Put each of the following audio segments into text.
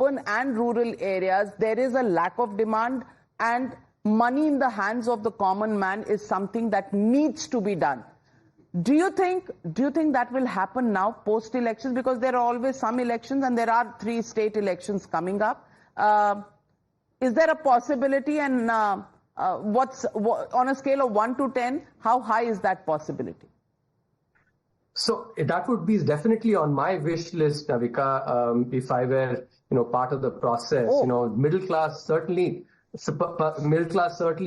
urban and rural areas, there is a lack of demand, and money in the hands of the common man is something that needs to be done. Do you think that will happen now post-elections? Because there are always some elections, and there are 3 state elections coming up. Is there a possibility, and on a scale of 1 to 10, how high is that possibility? So that would be definitely on my wish list, Navika, if I were, part of the process. Middle class certainly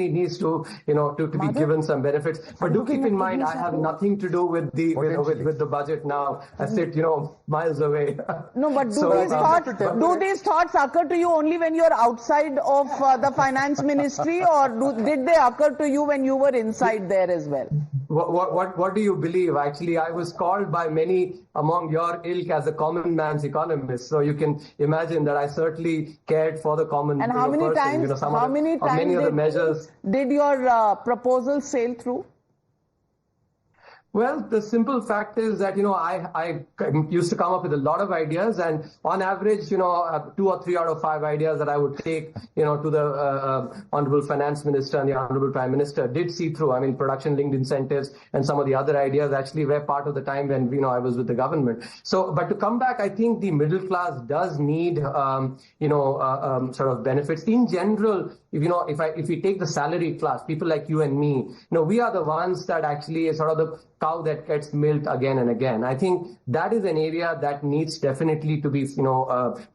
needs to, to be given some benefits. But do keep in mind, I have nothing to do with the with the budget now. I sit, miles away. No, but do these thoughts occur to you only when you're outside of the finance ministry, or did they occur to you when you were inside there as well? What do you believe? Actually, I was called by many among your ilk as a common man's economist. So you can imagine that I certainly cared for the common and how many person. times did your proposal sail through? Well, the simple fact is that, I used to come up with a lot of ideas, and on average, 2 or 3 out of 5 ideas that I would take, to the Honorable Finance Minister and the Honorable Prime Minister did see through. I mean, production-linked incentives and some of the other ideas actually were part of the time when, I was with the government. So, but to come back, I think the middle class does need, sort of benefits. In general, if we take the salary class, people like you and me, we are the ones that actually is sort of the cow that gets milked again and again. I think that is an area that needs definitely to be,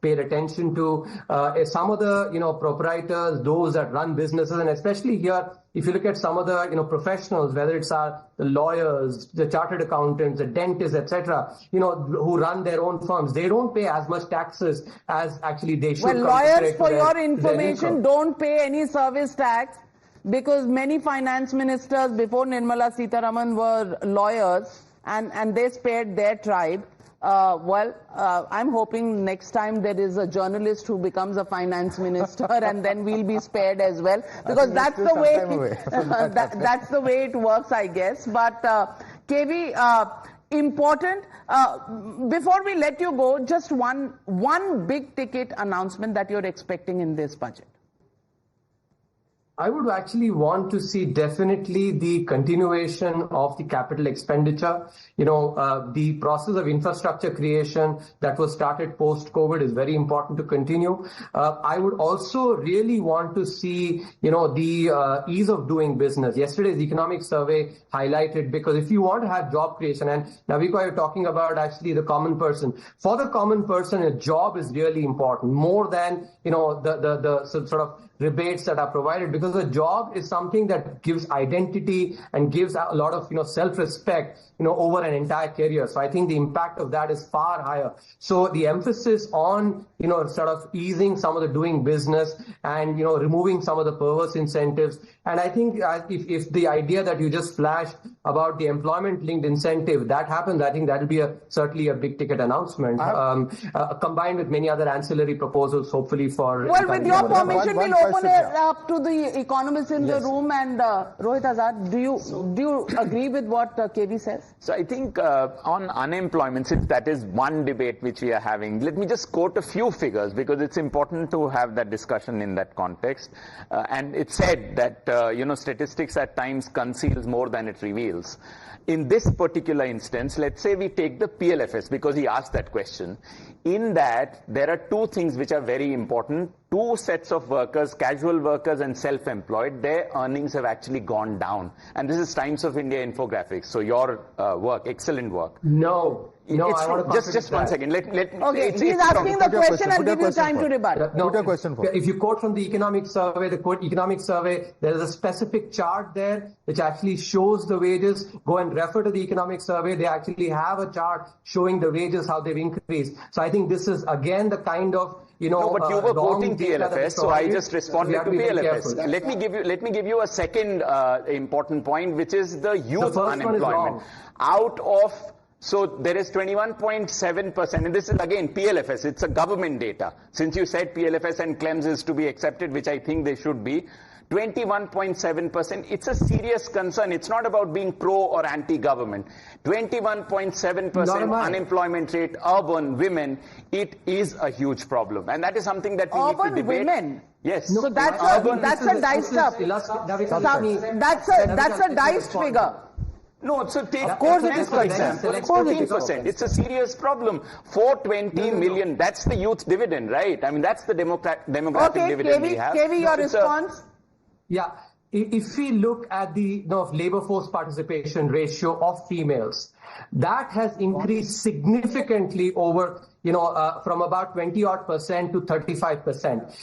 paid attention to. Some of the, proprietors, those that run businesses, and especially here, if you look at some of the, professionals, whether it's the lawyers, the chartered accountants, the dentists, etc., who run their own firms, they don't pay as much taxes as actually they should. Well, lawyers, for your information, don't pay any service tax, because many finance ministers before Nirmala Sitharaman were lawyers, and they spared their tribe. I'm hoping next time there is a journalist who becomes a finance minister, and then we'll be spared as well, because that's the way that's the way it works, I guess. But KV, important. Before we let you go, just one big ticket announcement that you're expecting in this budget. I would actually want to see definitely the continuation of the capital expenditure. The process of infrastructure creation that was started post-COVID is very important to continue. I would also really want to see, the ease of doing business. Yesterday's economic survey highlighted, because if you want to have job creation, and Navika, you're talking about actually the common person. For the common person, a job is really important, more than, the sort of rebates that are provided, because a job is something that gives identity and gives a lot of self-respect over an entire career. So I think the impact of that is far higher. So the emphasis on sort of easing some of the doing business and removing some of the perverse incentives. And I think if the idea that you just flashed about the employment-linked incentive that happens, I think that will be certainly a big ticket announcement, combined with many other ancillary proposals, hopefully for. Well, with your permission, we'll open it up to the economists in the room. And Rohit Azad, do you agree with what KV says? So I think on unemployment, since that is one debate which we are having, let me just quote a few figures, because it's important to have that discussion in that context. And it's said that statistics at times conceals more than it reveals. In this particular instance, let's say we take the PLFS, because he asked that question. In that, there are 2 things which are very important. 2 sets of workers, casual workers and self-employed, their earnings have actually gone down. And this is Times of India infographics. So your work, excellent work. No, I want to just one second. Okay, he's asking the question and give you time to rebut. No, if you quote from the economic survey, there is a specific chart there which actually shows the wages. Go and refer to the economic survey. They actually have a chart showing the wages, how they've increased. So I think this is again the kind of no, but you were quoting PLFS, so I just responded to PLFS. Let me give you a second important point, which is the youth unemployment. So there is 21.7%, and this is again PLFS, it's a government data. Since you said PLFS and CLEMS is to be accepted, which I think they should be, 21.7%. It's a serious concern. It's not about being pro or anti-government. 21.7% unemployment rate, urban women, it is a huge problem. And that is something that we need to debate. Urban women? Yes. So that's a diced up. That's a diced figure. No, so take of course it is, for example, it's 14%. It's a serious problem. 420 million, that's the youth dividend, right? I mean, that's the demographic dividend we have. KV, your response? Yeah. If we look at the labor force participation ratio of females, that has increased significantly over, from about 20% to 35%.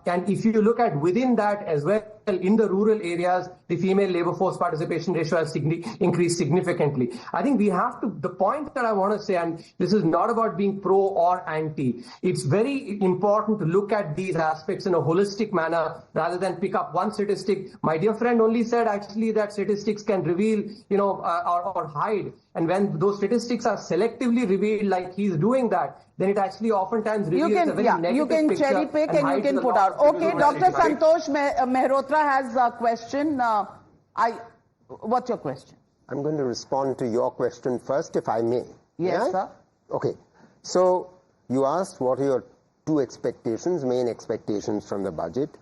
And if you look at within that as well, in the rural areas, the female labor force participation ratio has increased significantly. I think we have to, the point that I want to say, and this is not about being pro or anti, it's very important to look at these aspects in a holistic manner rather than pick up one statistic. My dear friend only said actually that statistics can reveal, or hide. And when those statistics are selectively revealed like he's doing that, then it actually oftentimes reveals a very negative you can picture cherry pick and you can put out. Okay, Dr. Santosh Mehrotra has a question. What's your question? I'm going to respond to your question first, if I may. Yes, sir. Okay. So you asked what are your two expectations, main expectations from the budget.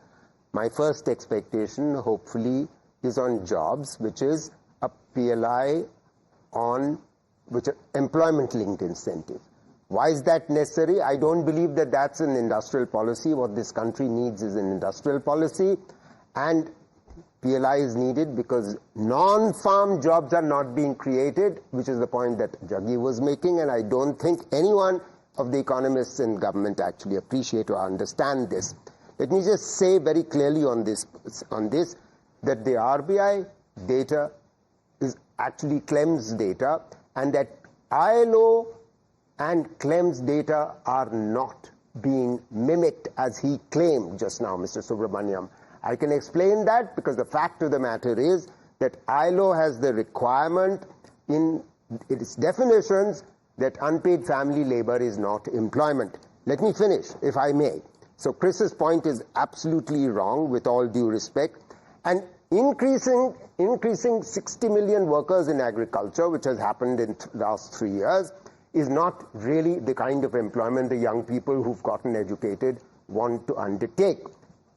My first expectation, hopefully, is on jobs, which is a PLI on which are employment-linked incentive. Why is that necessary? I don't believe that that's an industrial policy. What this country needs is an industrial policy, and PLI is needed because non-farm jobs are not being created, which is the point that Jaggi was making, and I don't think anyone of the economists in government actually appreciate or understand this. Let me just say very clearly on this that the RBI data is actually Clem's data, and that ILO and Clem's data are not being mimicked as he claimed just now, Mr. Subramaniam. I can explain that because the fact of the matter is that ILO has the requirement in its definitions that unpaid family labor is not employment. Let me finish, if I may. So Chris's point is absolutely wrong, with all due respect. And increasing 60 million workers in agriculture, which has happened in the last 3 years, is not really the kind of employment the young people who've gotten educated want to undertake.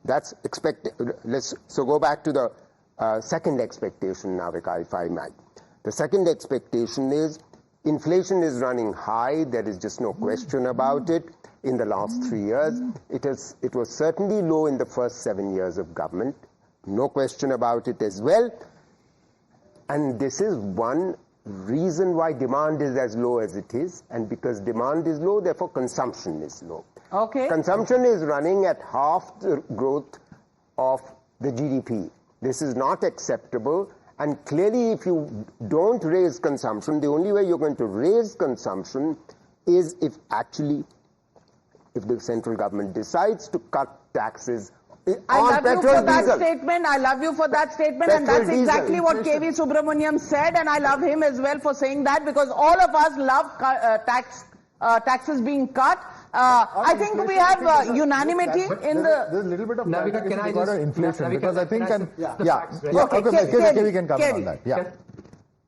That's expected. So go back to the second expectation, Navika, if I might. The second expectation is inflation is running high. There is just no question about it. In the last 3 years, it was certainly low in the first 7 years of government. No question about it as well. And this is one reason why demand is as low as it is. And because demand is low, therefore consumption is low. Okay. Consumption is running at half the growth of the GDP. This is not acceptable. And clearly, if you don't raise consumption, the only way you're going to raise consumption is if the central government decides to cut taxes I on love you petrol, for that diesel. statement. I love you for that statement. Petrol, And that's diesel, exactly what inflation. KV Subramaniam said. And I love him as well for saying that, because all of us love taxes being cut. I think we have unanimity in the... There's a little bit of Navika, can I just... inflation, because I think... KV can comment on that.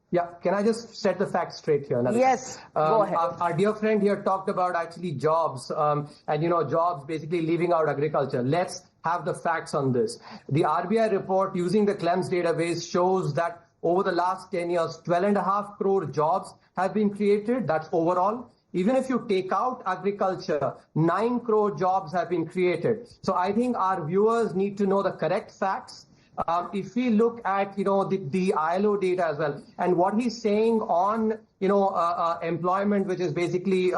Yeah, can I just set the facts straight here? Navika? Yes, go ahead. Our dear friend here talked about actually jobs, and jobs basically leaving out agriculture. Let's have the facts on this. The RBI report using the Clem's database shows that over the last 10 years, 12.5 crore jobs have been created. That's overall. Even if you take out agriculture, 9 crore jobs have been created. So I think our viewers need to know the correct facts. If we look at, the ILO data as well, and what he's saying on, employment, which is basically,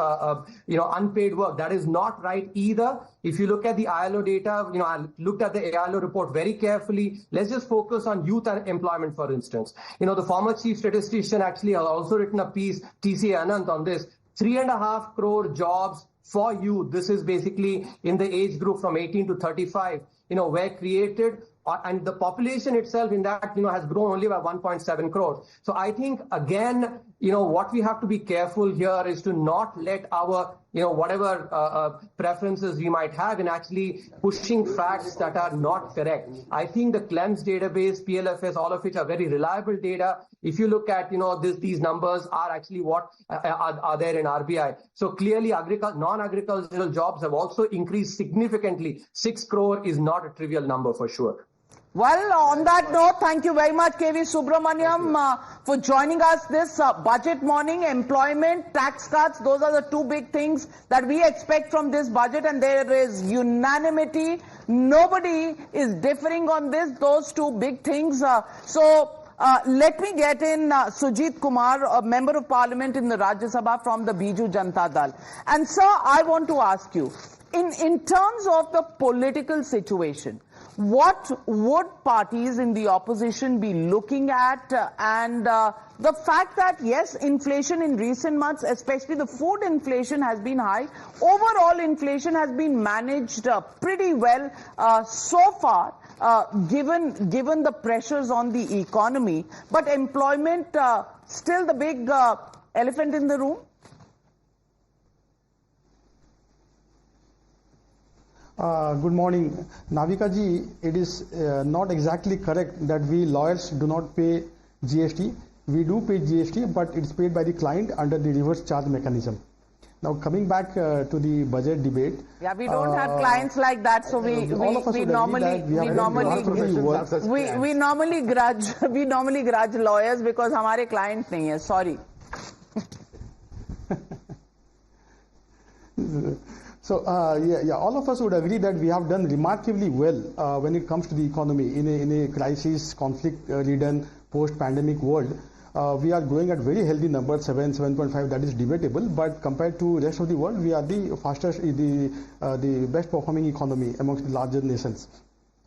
unpaid work, that is not right either. If you look at the ILO data, I looked at the ILO report very carefully. Let's just focus on youth employment, for instance. The former chief statistician actually has also written a piece, TC Anand, on this. 3.5 crore jobs for youth. This is basically in the age group from 18 to 35, were created. And the population itself in that, has grown only by 1.7 crores. So I think, again, what we have to be careful here is to not let our, whatever preferences we might have in actually pushing facts that are not correct. I think the CLEMS database, PLFS, all of which are very reliable data. If you look at, these numbers are actually what are there in RBI. So clearly non-agricultural jobs have also increased significantly. 6 crore is not a trivial number for sure. Well, on that note, thank you very much, K.V. Subramaniam, for joining us this budget morning. Employment, tax cuts, those are the two big things that we expect from this budget, and there is unanimity. Nobody is differing on this, those two big things. Let me get in Sujit Kumar, a Member of Parliament in the Rajya Sabha from the Biju Janata Dal. And sir, I want to ask you, in terms of the political situation, what would parties in the opposition be looking at? And the fact that, yes, inflation in recent months, especially the food inflation, has been high. Overall inflation has been managed pretty well so far, given the pressures on the economy. But employment, still the big elephant in the room? Good morning. Navika ji, it is not exactly correct that we lawyers do not pay GST. We do pay GST, but it's paid by the client under the reverse charge mechanism. Now, coming back to the budget debate. Yeah, we don't have clients like that, so we normally grudge lawyers because हमारे client नहीं है. Sorry. So, all of us would agree that we have done remarkably well when it comes to the economy in a crisis, conflict-ridden, post-pandemic world. We are growing at very healthy numbers, 7.5, that is debatable, but compared to rest of the world, we are the fastest, the best performing economy amongst the larger nations.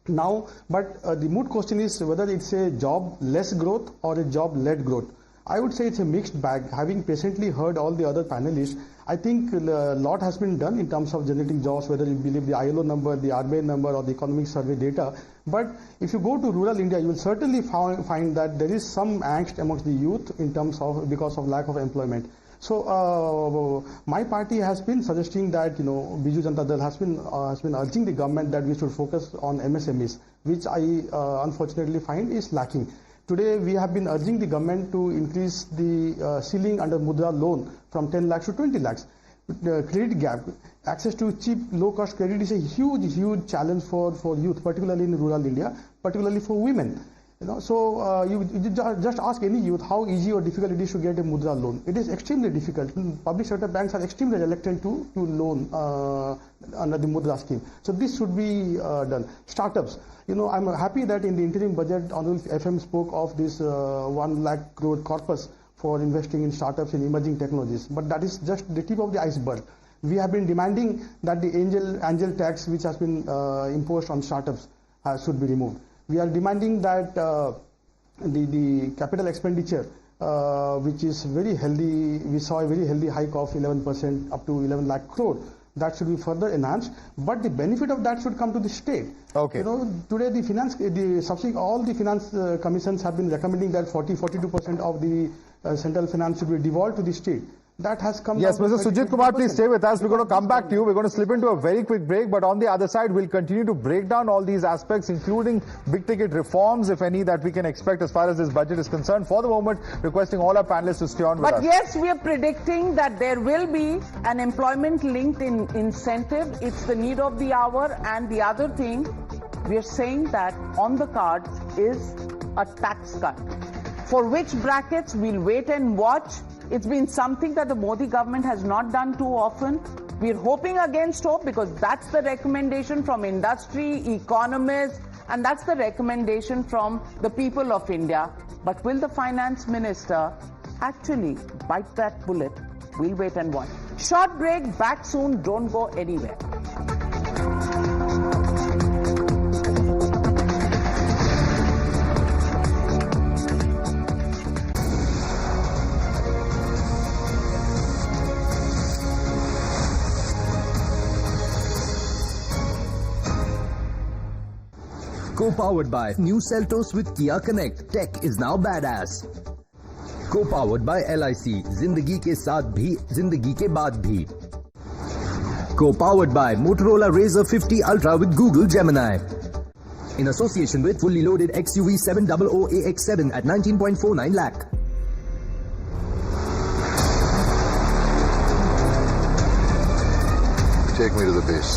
Now, but the moot question is whether it's a job-less growth or a job-led growth. I would say it's a mixed bag. Having patiently heard all the other panelists, I think a lot has been done in terms of generating jobs, whether you believe the ILO number, the RBI number, or the economic survey data. But if you go to rural India, you will certainly find that there is some angst amongst the youth in terms of because of lack of employment. So my party has been suggesting that Biju Janata Dal has been urging the government that we should focus on MSMEs, which I unfortunately find is lacking. Today, we have been urging the government to increase the ceiling under Mudra loan from 10 lakhs to 20 lakhs. Credit gap, access to cheap, low-cost credit is a huge challenge for youth, particularly in rural India, particularly for women. So you just ask any youth how easy or difficult it is to get a Mudra loan. It is extremely difficult. Public sector banks are extremely reluctant to loan under the Mudra scheme. So this should be done. Startups. I'm happy that in the interim budget, Honorable FM spoke of this 1 lakh crore corpus for investing in startups in emerging technologies. But that is just the tip of the iceberg. We have been demanding that the angel tax which has been imposed on startups should be removed. We are demanding that the capital expenditure, which is very healthy, we saw a very healthy hike of 11% up to 11 lakh crore. That should be further enhanced, but the benefit of that should come to the state. Okay. Today all the finance commissions have been recommending that 42% of the central finance should be devolved to the state. That has come. Yes, Mr. Sujit Kumar, please stay with us. We're going to come back to you. We're going to slip into a very quick break, but on the other side, we'll continue to break down all these aspects, including big-ticket reforms, if any, that we can expect as far as this budget is concerned. For the moment, requesting all our panelists to stay on with us. But yes, we are predicting that there will be an employment-linked incentive. It's the need of the hour. And the other thing, we are saying that on the cards is a tax cut. For which brackets, we'll wait and watch. It's been something that the Modi government has not done too often. We're hoping against hope because that's the recommendation from industry, economists, and that's the recommendation from the people of India. But will the finance minister actually bite that bullet? We'll wait and watch. Short break, back soon. Don't go anywhere. Co-powered by new Seltos with Kia Connect. Tech is now badass. Co-powered by LIC, जिंदगी के साथ भी, जिंदगी के बाद भी. Co-powered by Motorola Razr 50 Ultra with Google Gemini. In association with fully loaded XUV 700 AX7 at 19.49 lakh. Take me to the base.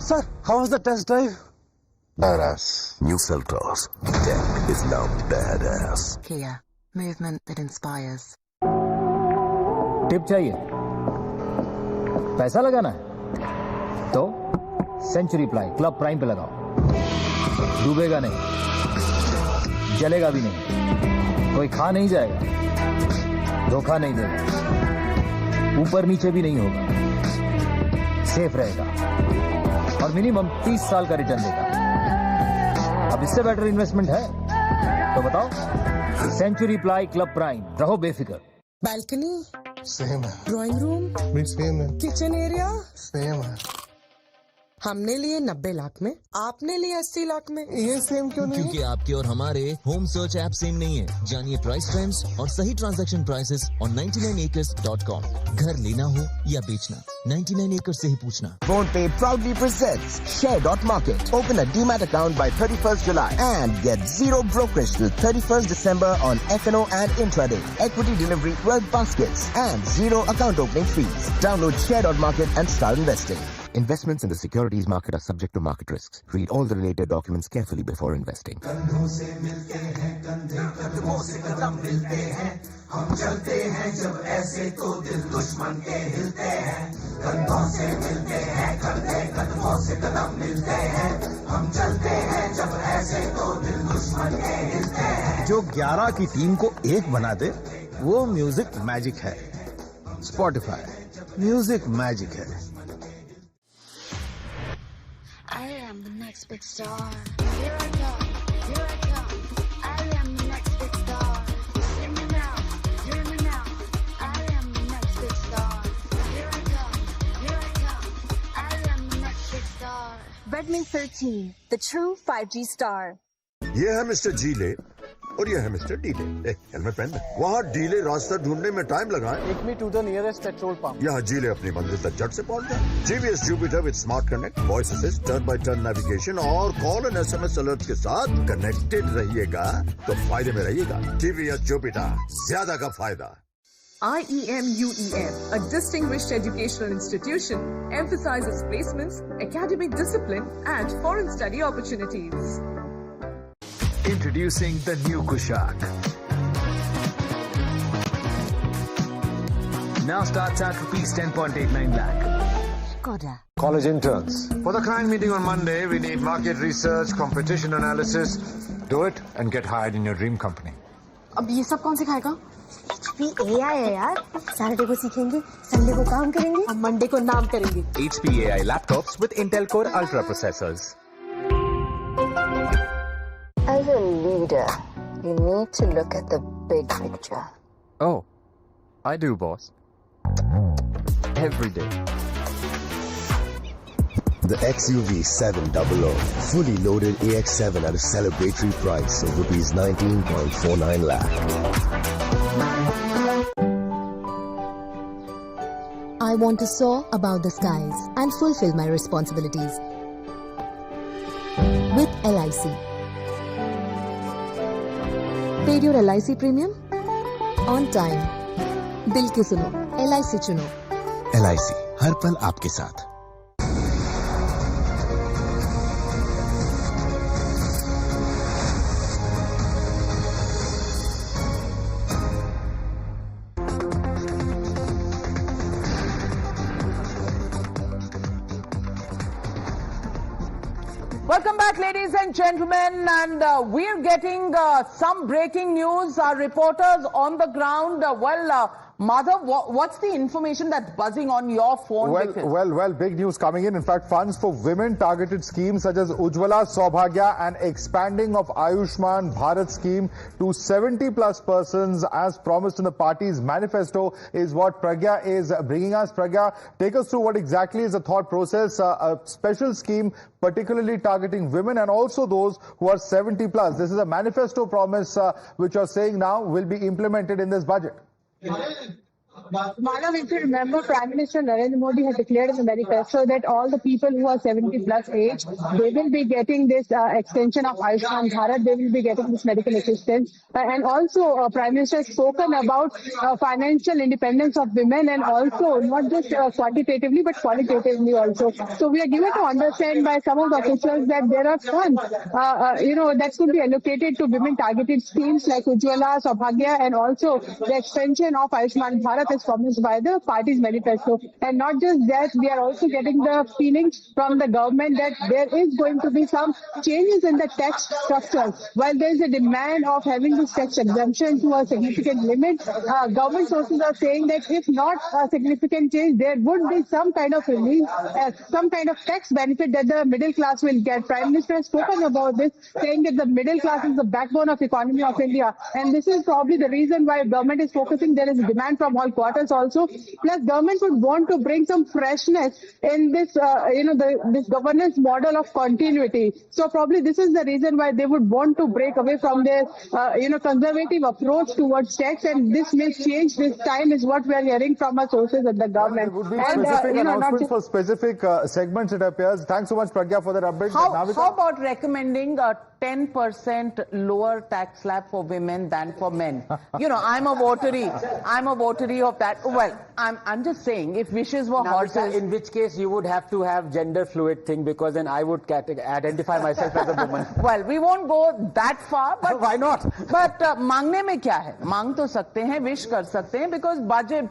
Sir, how was the test drive? Badass. New Seltos. Tech is now badass. Kia, movement that inspires. Tip चाहिए? पैसा लगाना है? तो century ply club prime पे लगाओ. डूबेगा नहीं, जलेगा भी नहीं, कोई खा नहीं जाएगा, धोखा नहीं देगा, ऊपर नीचे भी नहीं होगा, सेफ रहेगा और मिनिमम 30 साल का रिटर्न देगा. अब इससे बेटर इन्वेस्टमेंट है तो बताओ. सेंचुरी प्लाई क्लब प्राइम, रहो बेफिक्र. बालकनी सेम है. ड्राइंग रूम भी सेम है. किचन एरिया सेम है. हमने लिए 90 लाख में, आपने लिए 80 लाख में. ये सेम क्यों नहीं? क्योंकि आपके और हमारे होम सर्च ऐप सेम नहीं है. जानिए प्राइस ट्रेंड्स और सही ट्रांजैक्शन प्राइसेस on 99acres.com. घर लेना हो या बेचना, 99 acres से ही पूछना. PhonePe proudly presents Share.Market. Open a Demat account by 31st July and get zero brokerage till 31st December on F&O and intraday. Equity delivery 12 baskets and zero account opening fees. Download Share.Market and start investing. Investments in the securities market are subject to market risks. Read all the related documents carefully before investing. कंधों से मिलते हैं कंधे, कदमों से कदम मिलते हैं. हम चलते हैं जब ऐसे तो दिल दुश्मन के हिलते हैं. कंधों से मिलते हैं कंधे, कदमों से कदम मिलते हैं. हम चलते हैं जब ऐसे तो दिल दुश्मन के हिलते हैं. जो 11 की टीम को एक बना दे वो म्यूजिक मैजिक है. स्पॉटिफाई म्यूजिक मैजिक है. I am the next big star. Here I come, here I come. I am the next big star. See me now, hear me now. I am the next big star. Here I come, here I come. I am the next big star. Redmi 13, the true 5G star. ये है mister जीले और ये है mister delay. Helmet पहन. वहाँ delay रास्ता ढूंढने में टाइम लगा. Take me to the nearest petrol pump. यहाँ जीले अपनी मंजिल तक झट से पहुँच गए. TVS Jupiter with Smart Connect, Voice Assist, Turn by Turn Navigation और Call and SMS Alerts के साथ कनेक्टेड रहिएगा तो फायदे में रहिएगा. TVS Jupiter, ज्यादा का फायदा. IEM-UEM, a distinguished educational institution, emphasizes placements, academic discipline and foreign study opportunities. Introducing the new Kushak. Now starts at rupees 10.89 lakh. Koda. College interns. For the client meeting on Monday, we need market research, competition analysis. Do it and get hired in your dream company. अब ये सब कौन सिखाएगा? HP AI है यार. Saturday को सीखेंगे, Sunday को काम करेंगे, और मंडे को नाम करेंगे. HP AI laptops with Intel Core Ultra processors. As a leader, you need to look at the big picture. Oh, I do, boss. Every day. The XUV 700, fully loaded AX7 at a celebratory price of rupees 19.49 lakh. I want to soar above the skies and fulfill my responsibilities. With LIC. Paid your LIC premium? On time. दिल की सुनो, LIC चुनो. LIC, हर पल आपके साथ. Welcome back, ladies and gentlemen, and we're getting some breaking news. Our reporters on the ground, Madhav, what's the information that's buzzing on your phone? Well, big news coming in. In fact, funds for women targeted schemes such as Ujjwala, Saubhagya and expanding of Ayushman Bharat scheme to 70 plus persons as promised in the party's manifesto is what Pragya is bringing us. Pragya, take us through what exactly is the thought process. A special scheme particularly targeting women and also those who are 70 plus. This is a manifesto promise which you're saying now will be implemented in this budget. Madam, if you remember, Prime Minister Narendra Modi had declared in the manifesto that all the people who are 70 plus age, they will be getting this extension of Ayushman Bharat, they will be getting this medical assistance. And also, Prime Minister has spoken about financial independence of women and also not just quantitatively but qualitatively also. So we are given to understand by some of the officials that there are funds, that could be allocated to women targeted schemes like Ujjwala, Saubhagya and also the extension of Ayushman Bharat as promised by the party's manifesto. And not just that, we are also getting the feeling from the government that there is going to be some changes in the tax structure. While there is a demand of having this tax exemption to a significant limit, government sources are saying that if not a significant change, there would be some kind of relief, some kind of tax benefit that the middle class will get. Prime Minister has spoken about this, saying that the middle class is the backbone of economy of India. And this is probably the reason why government is focusing. There is a demand from all quarters also. Plus, government would want to bring some freshness in this, this governance model of continuity. So probably this is the reason why they would want to break away from their, conservative approach towards tax. And this may change this time is what we are hearing from our sources at the government. There would be specific announcements for specific segments, it appears. Thanks so much, Pragya, for that update. How about recommending a 10% lower tax slab for women than for men? I'm a votary of that. Well, I'm just saying, if wishes were horses. In which case you would have to have gender fluid thing, because then I would identify myself as a woman. Well, we won't go that far, but why not? But मांगने में क्या है? मांग तो सकते हैं, wish कर सकते हैं, because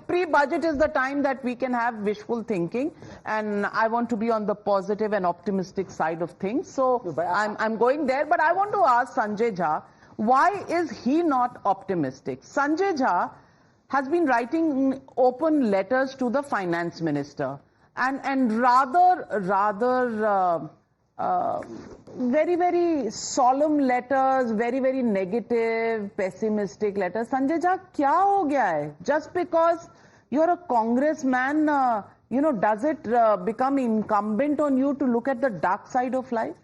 pre-budget is the time that we can have wishful thinking, and I want to be on the positive and optimistic side of things. So I'm going there, but I want to ask Sanjay Jha, why is he not optimistic? Sanjay Jha has been writing open letters to the finance minister and rather very, very solemn letters, very, very negative, pessimistic letters. Sanjay Jha, kya ho gaya hai? Just because you're a congressman, does it become incumbent on you to look at the dark side of life?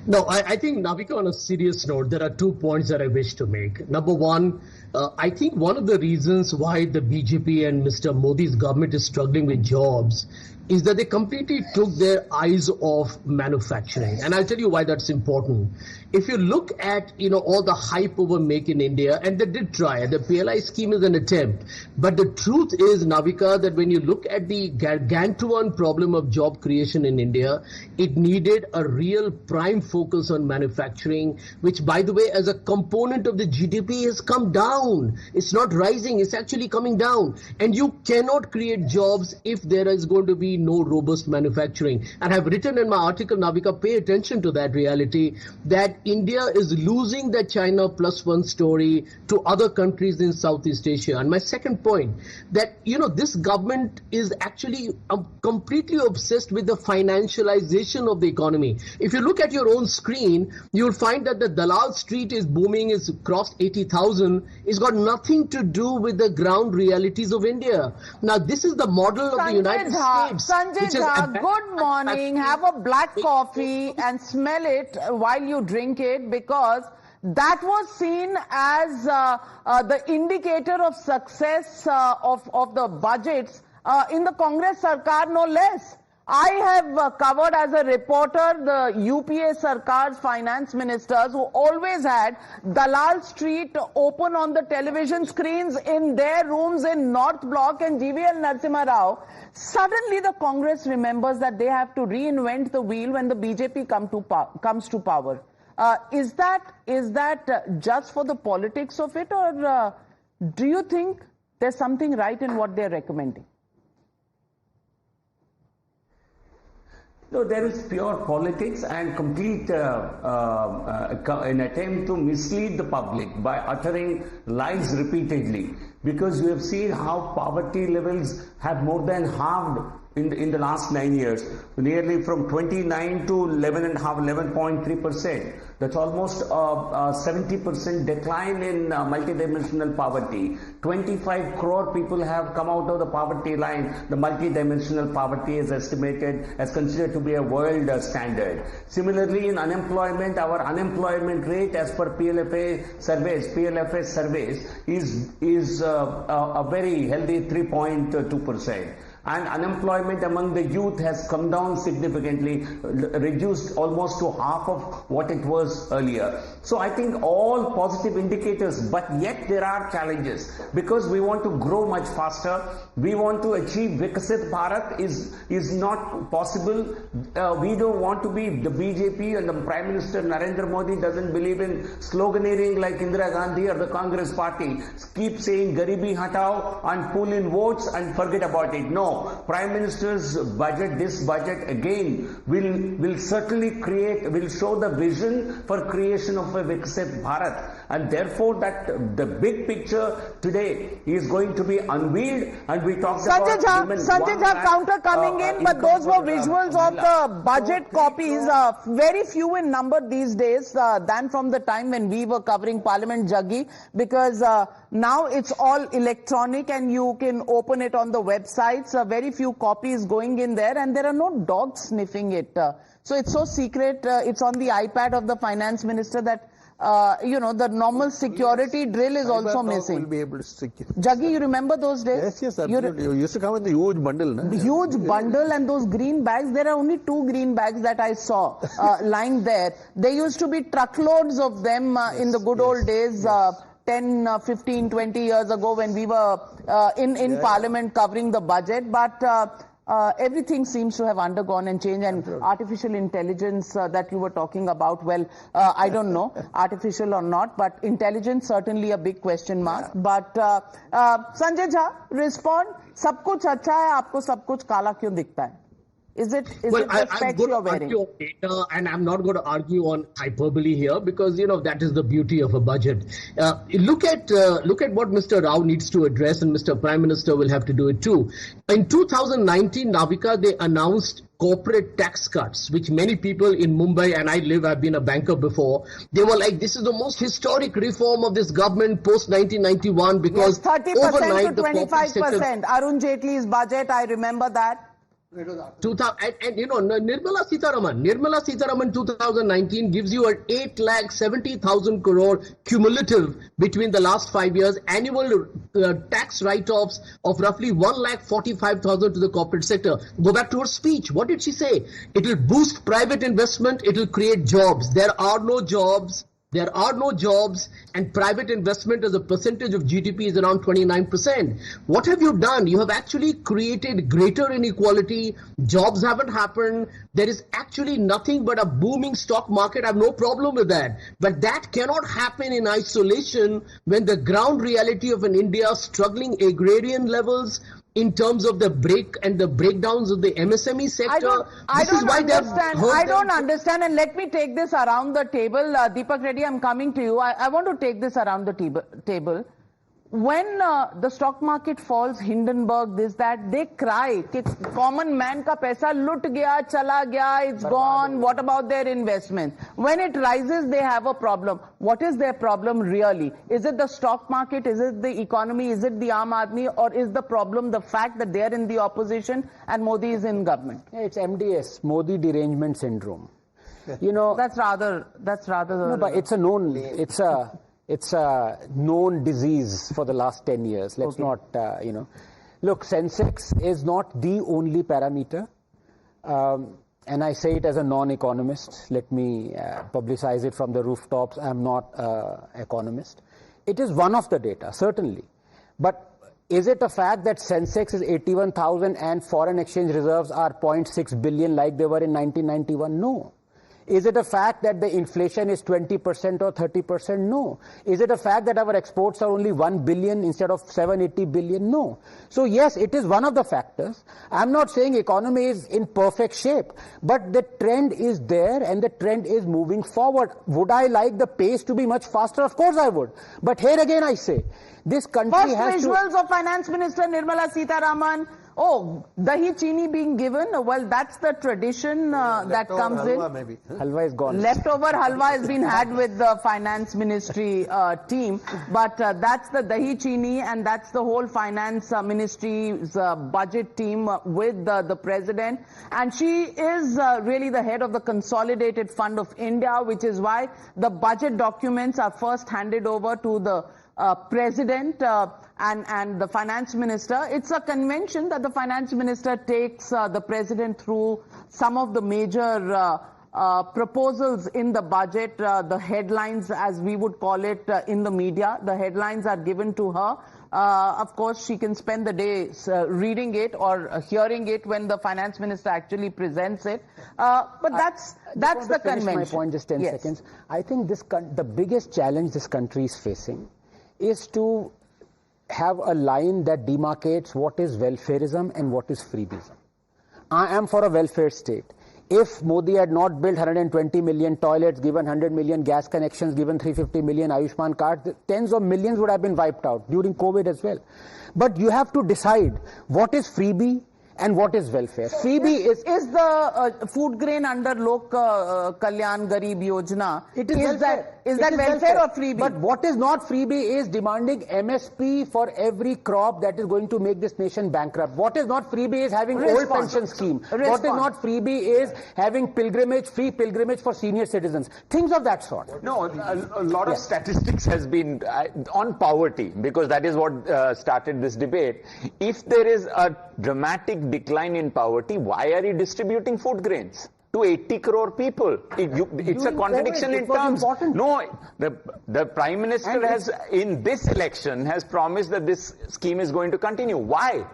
No, I think, Navika, on a serious note, there are 2 points that I wish to make. Number one, I think one of the reasons why the BJP and Mr. Modi's government is struggling with jobs is that they completely took their eyes off manufacturing. And I'll tell you why that's important. If you look at, all the hype over Make in India, and they did try, the PLI scheme is an attempt. But the truth is, Navika, that when you look at the gargantuan problem of job creation in India, it needed a real prime focus on manufacturing, which, by the way, as a component of the GDP has come down. It's not rising, it's actually coming down. And you cannot create jobs if there is going to be no robust manufacturing. And I've written in my article, Navika, pay attention to that reality, that India is losing the China +1 story to other countries in Southeast Asia. And my second point, that, this government is actually completely obsessed with the financialization of the economy. If you look at your own screen, you'll find that the Dalal Street is booming, is crossed 80,000. It's got nothing to do with the ground realities of India. Now, this is the model of the United States. Sanjay Jha, good morning. Have a black coffee and smell it while you drink it, because that was seen as the indicator of success of the budgets in the Congress Sarkar, no less. I have covered as a reporter the UPA Sarkar's finance ministers who always had Dalal Street open on the television screens in their rooms in North Block and GVL Narasimha Rao. Suddenly the Congress remembers that they have to reinvent the wheel when the BJP comes to power. Is that just for the politics of it, or do you think there's something right in what they're recommending? No, there is pure politics and complete an attempt to mislead the public by uttering lies repeatedly. because you have seen how poverty levels have more than halved in the last 9 years, nearly from 29 to 11.3%. That's almost a 70% decline in multidimensional poverty. 25 crore people have come out of the poverty line. The multidimensional poverty is estimated as considered to be a world standard. Similarly, in unemployment, our unemployment rate as per PLFS surveys is a very healthy 3.2%. And unemployment among the youth has come down significantly, reduced almost to half of what it was earlier. So I think all positive indicators, but yet there are challenges because we want to grow much faster. We want to achieve Viksit Bharat is not possible. We don't want to be the BJP, and the Prime Minister Narendra Modi doesn't believe in sloganeering like Indira Gandhi or the Congress party. Keep saying Garibi Hatao and pull in votes and forget about it. No. Prime Minister's budget, this budget again will certainly will show the vision for creation of a Viksit Bharat, and therefore that the big picture today is going to be unveiled, and we talked about Sanjay Jha counter coming in, but those were visuals of the budget copies, very few in number these days than from the time when we were covering Parliament, Jaggi, because now it's all electronic and you can open it on the websites. Very few copies going in there, and there are no dogs sniffing it. So it's so secret. It's on the iPad of the finance minister that, the normal security drill is also missing. Will be able to stick it. Jaggi, you remember those days? Yes, absolutely. You used to come in the huge bundle. No? Huge bundle, and those green bags. There are only 2 green bags that I saw lying there. There used to be truckloads of them in the good old days. 10, 15, 20 years ago when we were in Parliament covering the budget, but everything seems to have undergone and changed, and artificial intelligence that you were talking about, well, I don't know, artificial or not, but intelligence certainly a big question mark. But Sanjay Jha, respond, सब कुछ अच्छा है, आपको सब कुछ काला क्यों दिखता है? Is it the specs you're wearing? On data, and I'm not going to argue on hyperbole here because that is the beauty of a budget. Look at what Mr. Rao needs to address, and Mr. Prime Minister will have to do it too. In 2019, Navika, they announced corporate tax cuts, which many people in Mumbai, and I've been a banker before, they were like, this is the most historic reform of this government post 1991 because 30% overnight to 25%. Arun Jaitley's budget, I remember that. Nirmala Sitharaman 2019 gives you an 8,70,000 crore cumulative between the last 5 years annual tax write-offs of roughly 1,45,000 to the corporate sector. Go back to her speech. What did she say? It will boost private investment. It will create jobs. There are no jobs, and private investment as a percentage of GDP is around 29%. What have you done? You have actually created greater inequality. Jobs haven't happened. There is actually nothing but a booming stock market. I have no problem with that. But that cannot happen in isolation when the ground reality of an India struggling agrarian levels, in terms of the breakdowns of the MSME sector. I don't understand, and let me take this around the table. Deepak Reddy, I'm coming to you. I want to take this around the table. When the stock market falls, Hindenburg, this, that, they cry, common man ka paisa lut gaya, chala gaya, it's gone, what about their investment? When it rises, they have a problem. What is their problem really? Is it the stock market? Is it the economy? Is it the Aam Aadmi? Or is the problem the fact that they are in the opposition and Modi is in government? It's MDS, Modi derangement syndrome. That's rather. No, but it's a known. It's a known disease for the last 10 years. Let's not, Look, Sensex is not the only parameter. And I say it as a non-economist. Let me publicize it from the rooftops. I'm not an economist. It is one of the data, certainly. But is it a fact that Sensex is 81,000 and foreign exchange reserves are 0.6 billion like they were in 1991? No. Is it a fact that the inflation is 20% or 30%? No. Is it a fact that our exports are only 1 billion instead of 780 billion? No. So yes, it is one of the factors. I'm not saying economy is in perfect shape, but the trend is there and the trend is moving forward. Would I like the pace to be much faster? Of course I would. But here again I say, this country has to... First visuals of Finance Minister Nirmala Sitharaman. Oh, dahi chini being given. Well, that's the tradition that comes in. Maybe. Halwa is gone. Leftover halwa has been had with the finance ministry team, but that's the dahi chini, and that's the whole finance ministry's budget team with the president. And she is really the head of the Consolidated Fund of India, which is why the budget documents are first handed over to the president and the finance minister. It's a convention that the finance minister takes the president through some of the major proposals in the budget, the headlines as we would call it in the media. The headlines are given to her. Of course, she can spend the day reading it or hearing it when the finance minister actually presents it. But that's the convention. My point, just 10 seconds. I think the biggest challenge this country is facing is to have a line that demarcates what is welfareism and what is freebies. I am for a welfare state. If Modi had not built 120 million toilets, given 100 million gas connections, given 350 million Ayushman cards, tens of millions would have been wiped out during COVID as well. But you have to decide what is freebie and what is welfare. Freebie is the food grain under Lok Kalyan Garib Yojana. Is that welfare or freebie? But what is not freebie is demanding MSP for every crop that is going to make this nation bankrupt. What is not freebie is having old pension scheme. What is not freebie is having free pilgrimage for senior citizens. Things of that sort. No, a lot of statistics has been on poverty, because that is what started this debate. If there is a dramatic decline in poverty, why are you distributing food grains to 80 crore people? It's a contradiction in terms. No, the Prime Minister has, in this election, has promised that this scheme is going to continue. Why?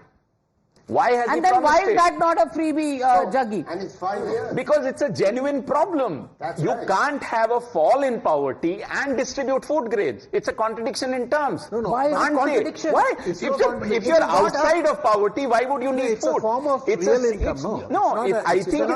Why has he promised it? And then why is that not a freebie, Jaggi? And it's 5 years. Because it's a genuine problem. You can't have a fall in poverty and distribute food grains. It's a contradiction in terms. Why is it contradiction? Why? If you're outside of poverty, why would you need food? It's a form of real income. I think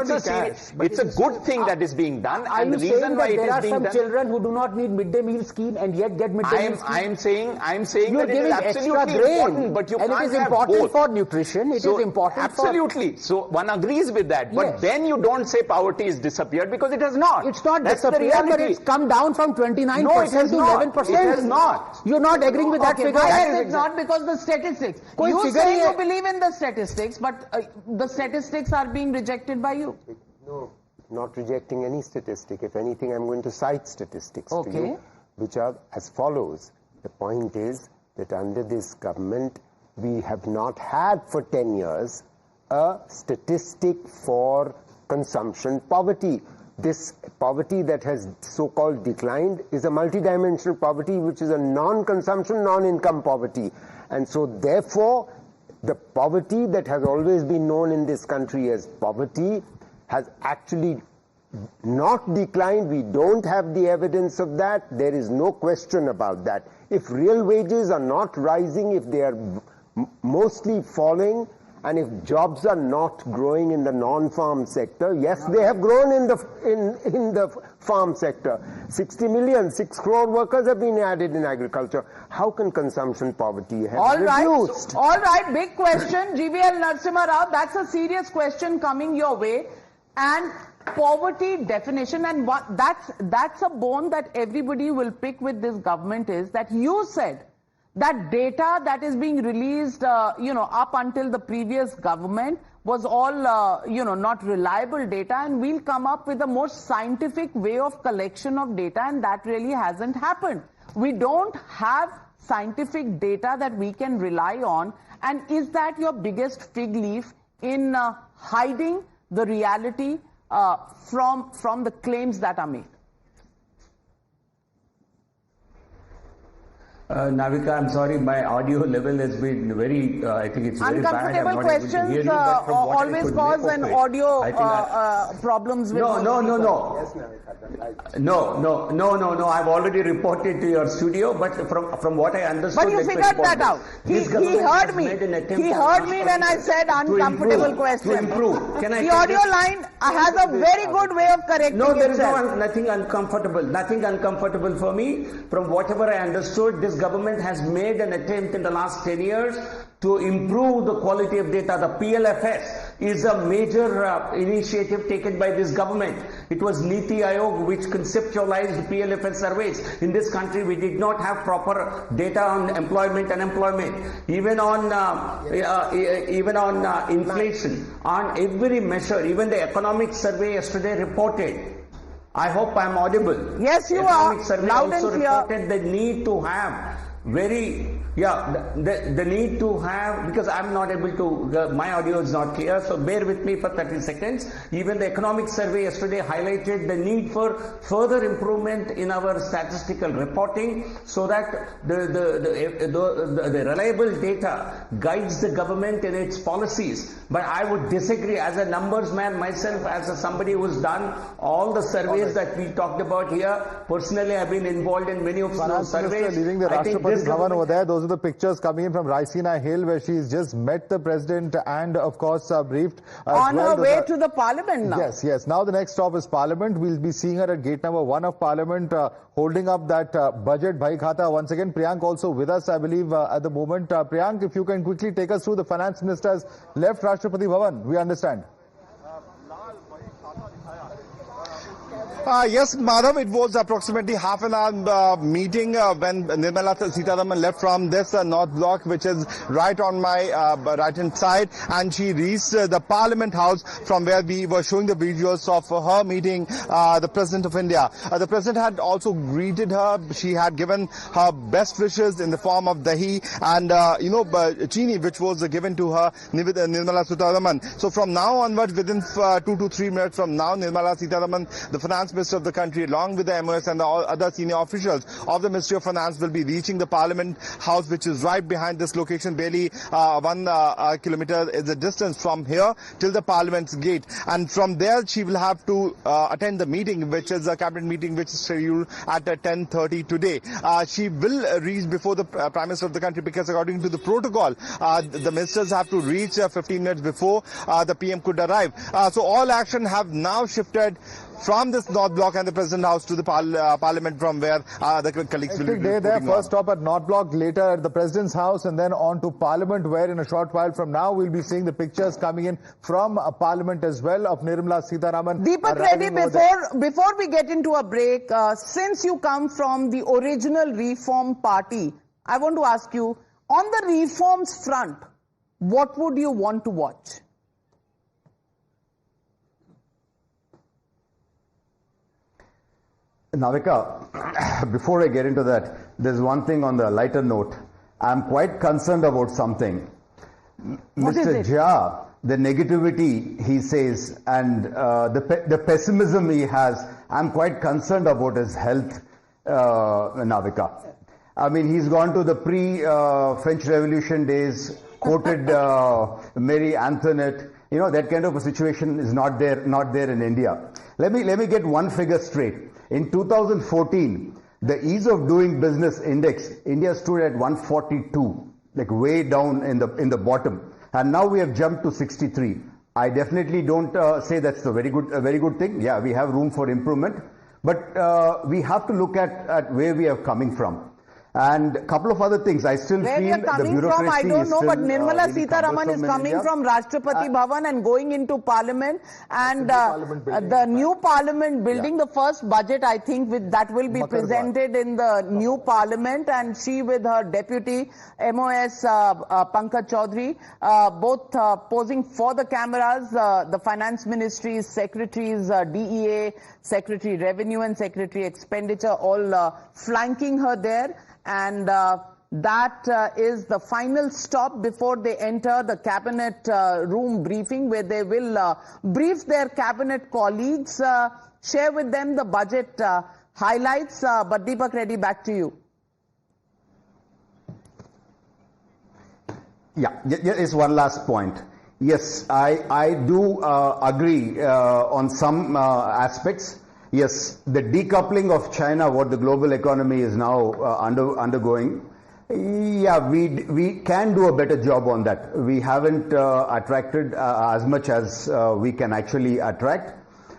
it's a good thing that is being done. Are you saying that there are some children who do not need midday meal scheme and yet get midday meal scheme? I'm saying that it is absolutely important, but you can't have both. And it is important for nutrition. It is important. Absolutely. So one agrees with that. But then you don't say poverty is disappeared, because it has not. It's not disappeared, but it's come down from 29% to 11%. It has not. You're not agreeing with that figure? Why is it not? Because the statistics. You say you believe in the statistics, but the statistics are being rejected by you. No, not rejecting any statistic. If anything, I'm going to cite statistics to you, which are as follows. The point is that under this government, we have not had for 10 years a statistic for consumption poverty. This poverty that has so-called declined is a multidimensional poverty, which is a non-consumption, non-income poverty. And so therefore, the poverty that has always been known in this country as poverty has actually not declined. We don't have the evidence of that. There is no question about that. If real wages are not rising, if they are mostly falling, and if jobs are not growing in the non-farm sector, yes, they have grown in the farm sector. 60 million, 6 crore workers have been added in agriculture. How can consumption poverty have reduced? All right, big question. GVL Narasimha Rao, that's a serious question coming your way. And poverty definition, and that's a bone that everybody will pick with this government, is that you said that data that is being released, up until the previous government was all, not reliable data, and we'll come up with a more scientific way of collection of data, and that really hasn't happened. We don't have scientific data that we can rely on, and is that your biggest fig leaf in hiding the reality from the claims that are made? Navika, I'm sorry, my audio level has been very, I think it's very bad. Uncomfortable questions always cause an audio problems with No. I've already reported to your studio, but from what I understood... But you figured that out. He heard me. He heard me when I said uncomfortable questions. To improve. The audio line has a very good way of correcting itself. No, there is nothing uncomfortable. Nothing uncomfortable for me. From whatever I understood, this government has made an attempt in the last 10 years to improve the quality of data. The PLFS is a major initiative taken by this government. It was Niti Aayog which conceptualized PLFS surveys. In this country, we did not have proper data on employment and unemployment. Even on inflation, on every measure, even the economic survey yesterday reported. I hope I'm audible. Yes, you are. Loud and clear. Reported the need to have the need to have, because I'm not able to, my audio is not clear, so bear with me for 30 seconds. Even the economic survey yesterday highlighted the need for further improvement in our statistical reporting so that the reliable data guides the government in its policies. But I would disagree as a numbers man myself, as somebody who's done all the surveys that we talked about here. Personally, I've been involved in many of those surveys. Leaving the Rashtrapati Bhavan over there, those are the pictures coming in from Raisina Hill, where she's just met the president and, of course, briefed. On her way to the parliament now. Yes. Now the next stop is Parliament. We'll be seeing her at gate number 1 of Parliament, holding up that budget Bhai Khata once again. Priyank also with us, I believe, at the moment. Priyank, if you can quickly take us through, the finance minister has left Rashtrapati Bhavan. We understand. Yes, Madhav, it was approximately half an hour meeting when Nirmala Sitharaman left from this North Block, which is right on my right-hand side, and she reached the Parliament House, from where we were showing the videos of her meeting the President of India. The President had also greeted her. She had given her best wishes in the form of dahi and, chini, which was given to her, Nirmala Sitharaman. So from now onwards, within 2 to 3 minutes from now, Nirmala Sitharaman, the Finance Minister of the country, along with the MOS and the other senior officials of the Ministry of Finance, will be reaching the Parliament House, which is right behind this location. Barely 1 kilometer is the distance from here till the Parliament's gate. And from there, she will have to attend the meeting, which is a cabinet meeting, which is scheduled at 10:30 today. She will reach before the Prime Minister of the country, because according to the protocol, the ministers have to reach 15 minutes before the PM could arrive. So all action have now shifted from this North Block and the President House to the Parliament, from where the colleagues will be there. First stop at North Block, later at the President's House, and then on to Parliament, where in a short while from now we'll be seeing the pictures coming in from Parliament as well of Nirmala Sitharaman. Deepak Reddy, before we get into a break, since you come from the original Reform Party, I want to ask you, on the reforms front, what would you want to watch? Navika, before I get into that, there's one thing on the lighter note. I'm quite concerned about something. Mr. Jha, the negativity he says and the pessimism he has, I'm quite concerned about his health, Navika. I mean, he's gone to the pre-French Revolution days, quoted Mary Antoinette. You know, that kind of a situation is not there in India. Let me get one figure straight. In 2014, the ease of doing business index, India stood at 142, like way down in the bottom, and now we have jumped to 63. I definitely don't say that's a very good thing. Yeah, we have room for improvement, but we have to look at where we are coming from. And a couple of other things. I still Where feel we are coming the bureaucracy from, I don't know, but Nirmala really Sitharaman is coming India. from Rashtrapati Bhavan and going into Parliament, and the new Parliament building, the first budget, I think, that will be presented in the new Parliament, and she with her deputy MOS Pankaj Chaudhary, both posing for the cameras, the Finance Ministry's secretaries, DEA, Secretary Revenue and Secretary Expenditure, all flanking her there. And that is the final stop before they enter the cabinet room briefing, where they will brief their cabinet colleagues, share with them the budget highlights. But Deepak Reddy, back to you. Yeah, just one last point. Yes, I do agree on some aspects. Yes, the decoupling of China, what the global economy is now undergoing, yeah, we can do a better job on that. We haven't attracted as much as we can actually attract.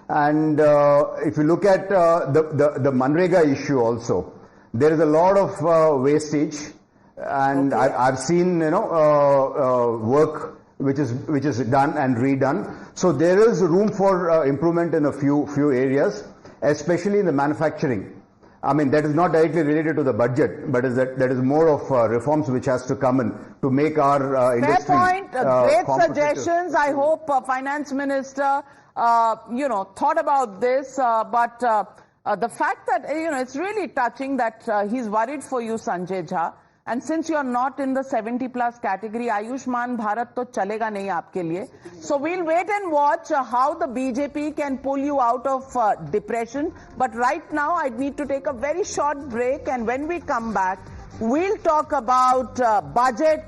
And if you look at the Manrega issue also, there is a lot of wastage, and okay. I've seen work which is done and redone. So there is room for improvement in a few areas, especially in the manufacturing. I mean, that is not directly related to the budget, but that is more of reforms which has to come in to make our industry fair point. Great suggestions. I hope Finance Minister thought about this, but the fact that it's really touching that he's worried for you, Sanjay Jha. And since you're not in the 70+ category, Ayushman Bharat to chalega nahi aapke liye. So we'll wait and watch how the BJP can pull you out of depression. But right now, I need to take a very short break. And when we come back, we'll talk about budget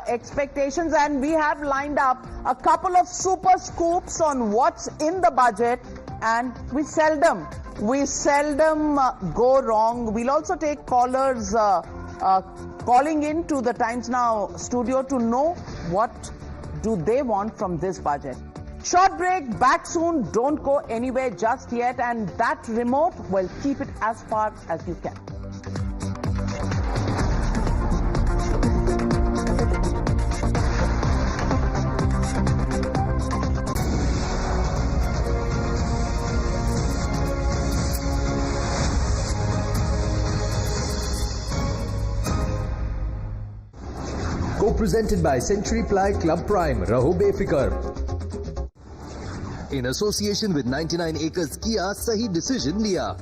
expectations. And we have lined up a couple of super scoops on what's in the budget. And we seldom go wrong. We'll also take callers calling in to the Times Now studio to know what do they want from this budget. Short break, back soon. Don't go anywhere just yet. And that remote, well, keep it as far as you can. Co-presented by Century Ply Club Prime, Raho Befikar. In association with 99 Acres Kia, Sahi Decision Liya.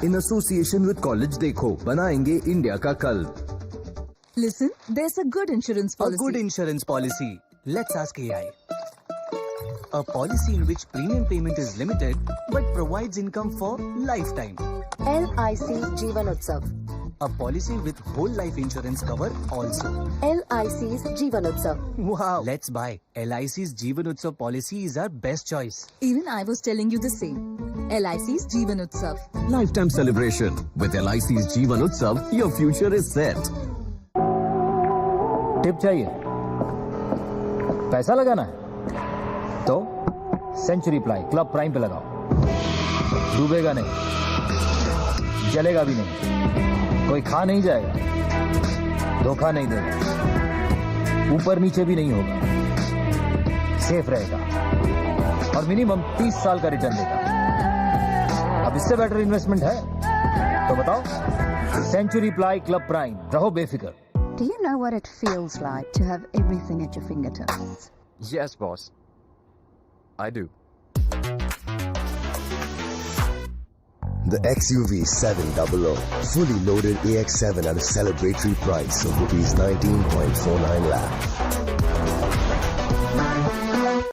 In association with College Dekho, Banayenge India Ka Kal. Listen, there's a good insurance policy. A good insurance policy. Let's ask AI. A policy in which premium payment is limited but provides income for lifetime. LIC Jeevan Utsav. A policy with whole life insurance cover also. LIC's Jeevan Utsav. Wow. Let's buy. LIC's Jeevan Utsav policy is our best choice. Even I was telling you the same. LIC's Jeevan Utsav. Lifetime celebration. With LIC's Jeevan Utsav, your future is set. Tip चाहिए? पैसा लगाना है? तो century ply club prime पे लगाओ. डूबेगा नहीं, जलेगा भी नहीं, कोई खा नहीं जाएगा, धोखा नहीं देगा, ऊपर नीचे भी नहीं होगा, सेफ रहेगा और मिनिमम 30 साल का रिटर्न देगा. अब इससे बेटर इन्वेस्टमेंट है तो बताओ. सेंचुरी प्लाई क्लब प्राइम, रहो बेफिक्र. Do you know what it feels like to have everything at your fingertips? Yes, boss. I do. The XUV 700, fully loaded AX7 at a celebratory price of rupees 19.49 lakh.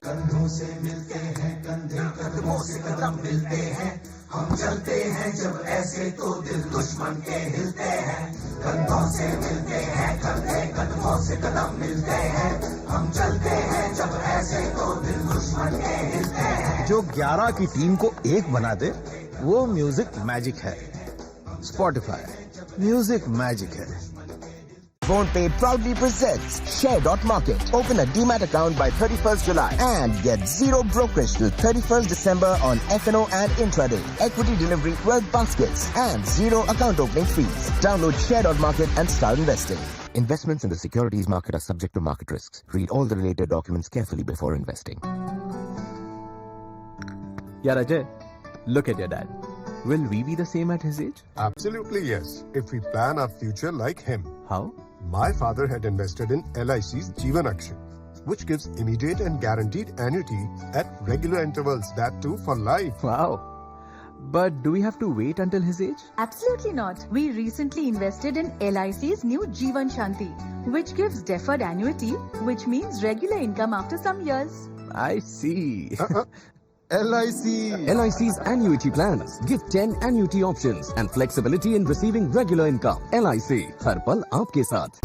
कंधों से मिलते हैं कंधे कदमों से कदम मिलते हैं हम चलते हैं जब ऐसे तो दिल दुश्मन के हिलते हैं कंधों से मिलते हैं कंधे कदमों से कदम मिलते हैं हम चलते हैं जब ऐसे तो दिल दुश्मन के हिलते हैं. जो 11 की टीम को एक बना दे वो म्यूजिक मैजिक है. Spotify, म्यूजिक मैजिक है. PhonePe proudly presents Share.Market. Open a Demat account by 31st July and get zero brokerage till 31st December on F&O and intraday. Equity delivery 12 baskets and zero account opening fees. Download Share.Market and start investing. Investments in the securities market are subject to market risks. Read all the related documents carefully before investing. Yeah, Ajay, look at your dad. Will we be the same at his age? Absolutely yes, if we plan our future like him. How? My father had invested in LIC's Jeevan Akshay, which gives immediate and guaranteed annuity at regular intervals, that too for life. Wow. But do we have to wait until his age? Absolutely not. We recently invested in LIC's new Jeevan Shanti, which gives deferred annuity, which means regular income after some years. I see. LIC's annuity plans give 10 annuity options and flexibility in receiving regular income. LIC, हर पल आपके साथ.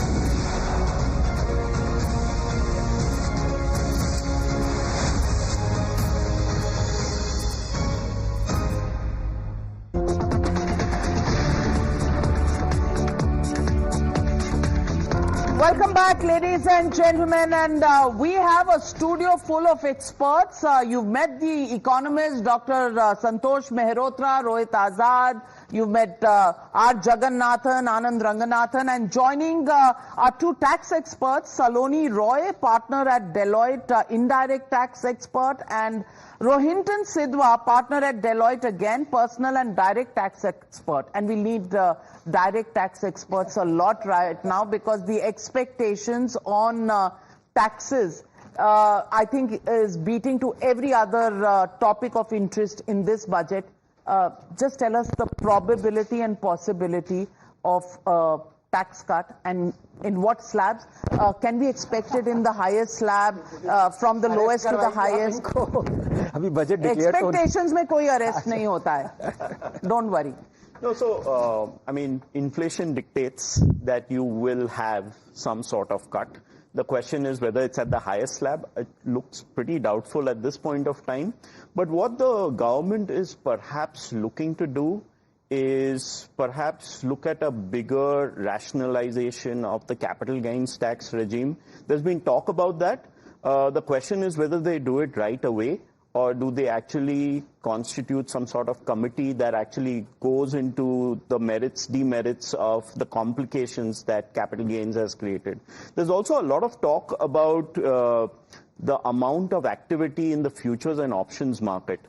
back, ladies and gentlemen, and we have a studio full of experts. You've met the economists, Dr. Santosh Mehrotra, Rohit Azad. You've met R. Jagannathan, Anand Ranganathan, and joining are two tax experts, Saloni Roy, partner at Deloitte, indirect tax expert, and Rohinton Sidhwa, partner at Deloitte again, personal and direct tax expert. And we need direct tax experts a lot right now because the expectations on taxes, I think, is beating to every other topic of interest in this budget. Just tell us the probability and possibility of tax cut and in what slabs can be expected in the highest slab, from the lowest to the highest. Expectations mein koi arrest nahi hota hai. Don't worry. No, so, I mean, inflation dictates that you will have some sort of cut. The question is whether it's at the highest slab. It looks pretty doubtful at this point of time. But what the government is perhaps looking to do is perhaps look at a bigger rationalization of the capital gains tax regime. There's been talk about that. The question is whether they do it right away, or do they actually constitute some sort of committee that actually goes into the merits, demerits of the complications that capital gains has created. There's also a lot of talk about the amount of activity in the futures and options market.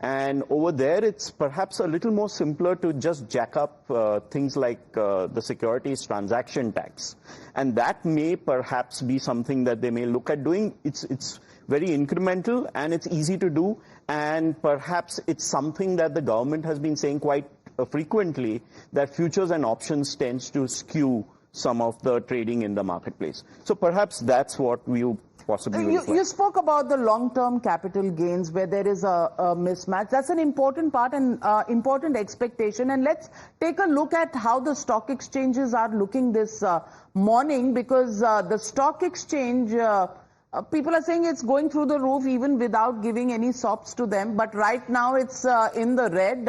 And over there, it's perhaps a little more simpler to just jack up things like the securities transaction tax. And that may perhaps be something that they may look at doing. It's very incremental and it's easy to do. And perhaps it's something that the government has been saying quite frequently, that futures and options tends to skew some of the trading in the marketplace. So perhaps that's what we possibly you spoke about the long-term capital gains where there is a mismatch. That's an important part and important expectation. And let's take a look at how the stock exchanges are looking this morning, because the stock exchange, people are saying it's going through the roof even without giving any sops to them. But right now it's in the red.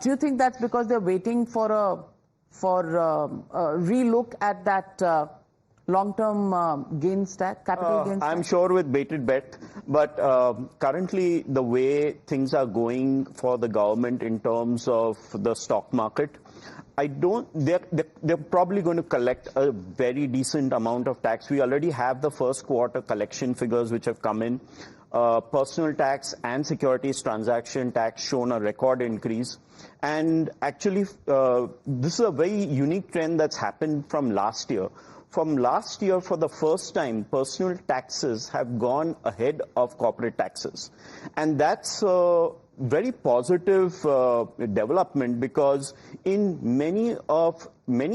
Do you think that's because they're waiting for a relook at that long-term gains tax, capital gains tax? I'm sure with bated breath, but currently the way things are going for the government in terms of the stock market, they're probably going to collect a very decent amount of tax. We already have the first quarter collection figures which have come in. Personal tax and securities transaction tax shown a record increase. And actually, this is a very unique trend that's happened from last year. From last year, for the first time, personal taxes have gone ahead of corporate taxes. And that's a very positive development, because in many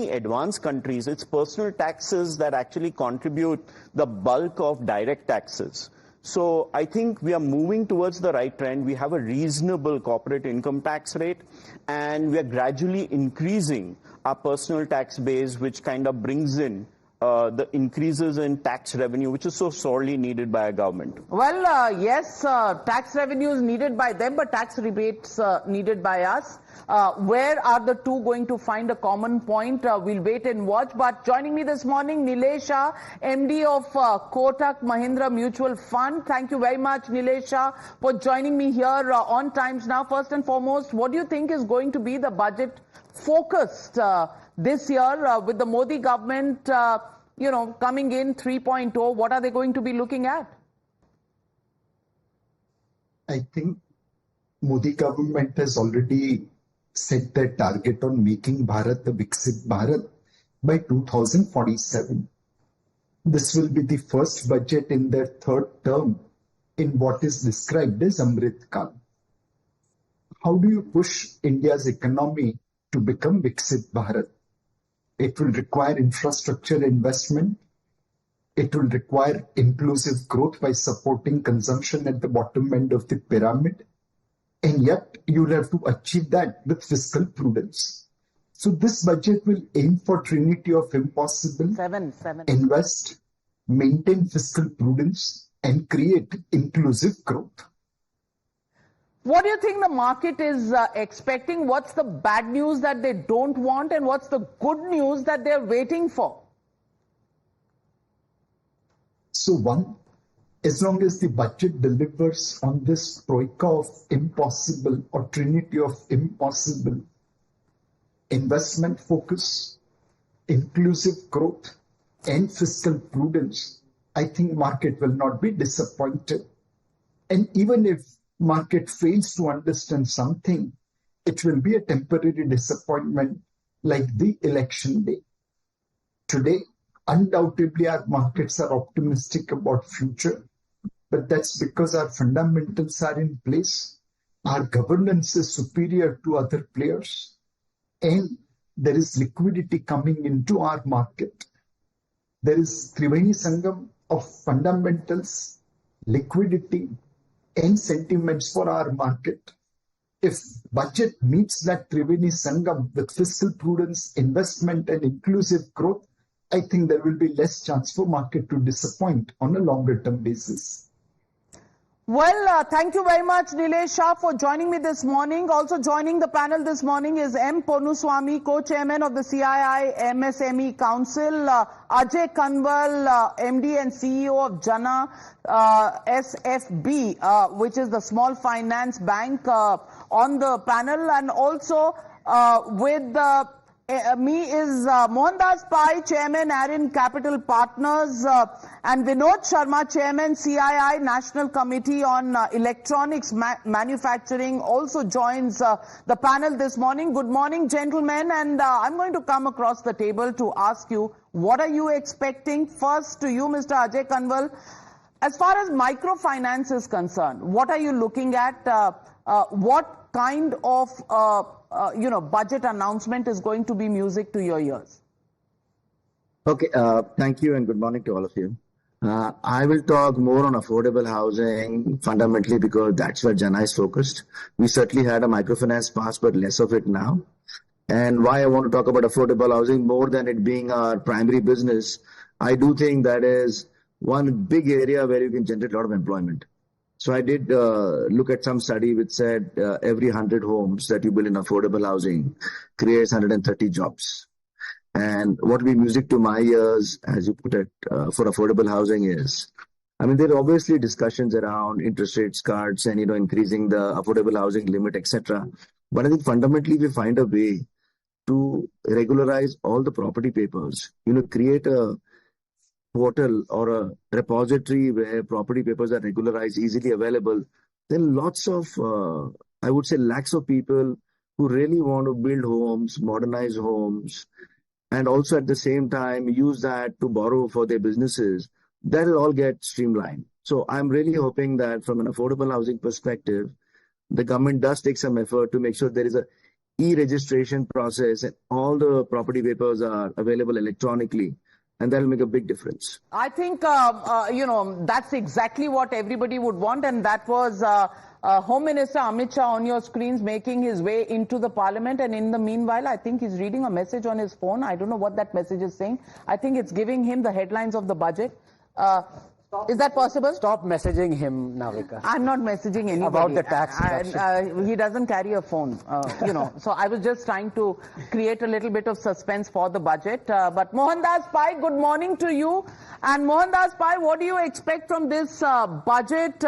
advanced countries, it's personal taxes that actually contribute the bulk of direct taxes. So I think we are moving towards the right trend. We have a reasonable corporate income tax rate, and we are gradually increasing our personal tax base, which kind of brings in the increases in tax revenue, which is so sorely needed by a government. Well, yes, tax revenue is needed by them, but tax rebates needed by us. Where are the two going to find a common point? We'll wait and watch. But joining me this morning, Nilesh Shah, MD of Kotak Mahindra Mutual Fund. Thank you very much, Nilesh Shah, for joining me here on Times Now. First and foremost, what do you think is going to be the budget focused this year with the Modi government, coming in 3.0? What are they going to be looking at? I think Modi government has already set their target on making Bharat the Viksit Bharat by 2047. This will be the first budget in their third term in what is described as Amrit Kal. How do you push India's economy to become Viksit Bharat? It will require infrastructure investment. It will require inclusive growth by supporting consumption at the bottom end of the pyramid. And yet, you'll have to achieve that with fiscal prudence. So this budget will aim for trinity of impossible. Seven. Invest, maintain fiscal prudence, and create inclusive growth. What do you think the market is expecting? What's the bad news that they don't want, and what's the good news that they're waiting for? So one, as long as the budget delivers on this troika of impossible or trinity of impossible, investment focus, inclusive growth, and fiscal prudence, I think market will not be disappointed. And even if market fails to understand something, it will be a temporary disappointment like the election day. Today, undoubtedly our markets are optimistic about future, but that's because our fundamentals are in place, our governance is superior to other players, and there is liquidity coming into our market. There is Triveni Sangam of fundamentals, liquidity, and sentiments for our market. If budget meets that Triveni Sangam with fiscal prudence, investment, and inclusive growth, I think there will be less chance for market to disappoint on a longer term basis. Well, thank you very much, Nilesh Shah, for joining me this morning. Also joining the panel this morning is M. Ponuswamy, co-chairman of the CII MSME Council, Ajay Kanwal, MD and CEO of Jana SFB, which is the small finance bank, on the panel, and also with me is Mohandas Pai, Chairman, Arin Capital Partners, and Vinod Sharma, Chairman, CII National Committee on Electronics Manufacturing, also joins the panel this morning. Good morning, gentlemen, and I'm going to come across the table to ask you, what are you expecting? First to you, Mr. Ajay Kanwal. As far as microfinance is concerned, what are you looking at? What kind of budget announcement is going to be music to your ears? Okay, thank you and good morning to all of you. I will talk more on affordable housing fundamentally because that's where Jana is focused. We certainly had a microfinance past, but less of it now. And why I want to talk about affordable housing more than it being our primary business, I do think that is one big area where you can generate a lot of employment. So I did look at some study which said every 100 homes that you build in affordable housing creates 130 jobs. And what will be music to my ears, as you put it, for affordable housing is, I mean, there are obviously discussions around interest rates cuts and, increasing the affordable housing limit, etc. But I think fundamentally we find a way to regularize all the property papers, create a portal or a repository where property papers are regularized, easily available. Then lots of, I would say, lakhs of people who really want to build homes, modernize homes, and also at the same time use that to borrow for their businesses, that will all get streamlined. So I'm really hoping that from an affordable housing perspective, the government does take some effort to make sure there is a e-registration process and all the property papers are available electronically. And that will make a big difference. I think, that's exactly what everybody would want. And that was Home Minister Amit Shah on your screens making his way into the parliament. And in the meanwhile, I think he's reading a message on his phone. I don't know what that message is saying. I think it's giving him the headlines of the budget. Is that possible? Stop messaging him, Navika. I'm not messaging anybody. About the tax reduction. He doesn't carry a phone, So I was just trying to create a little bit of suspense for the budget. But Mohandas Pai, good morning to you. And Mohandas Pai, what do you expect from this budget?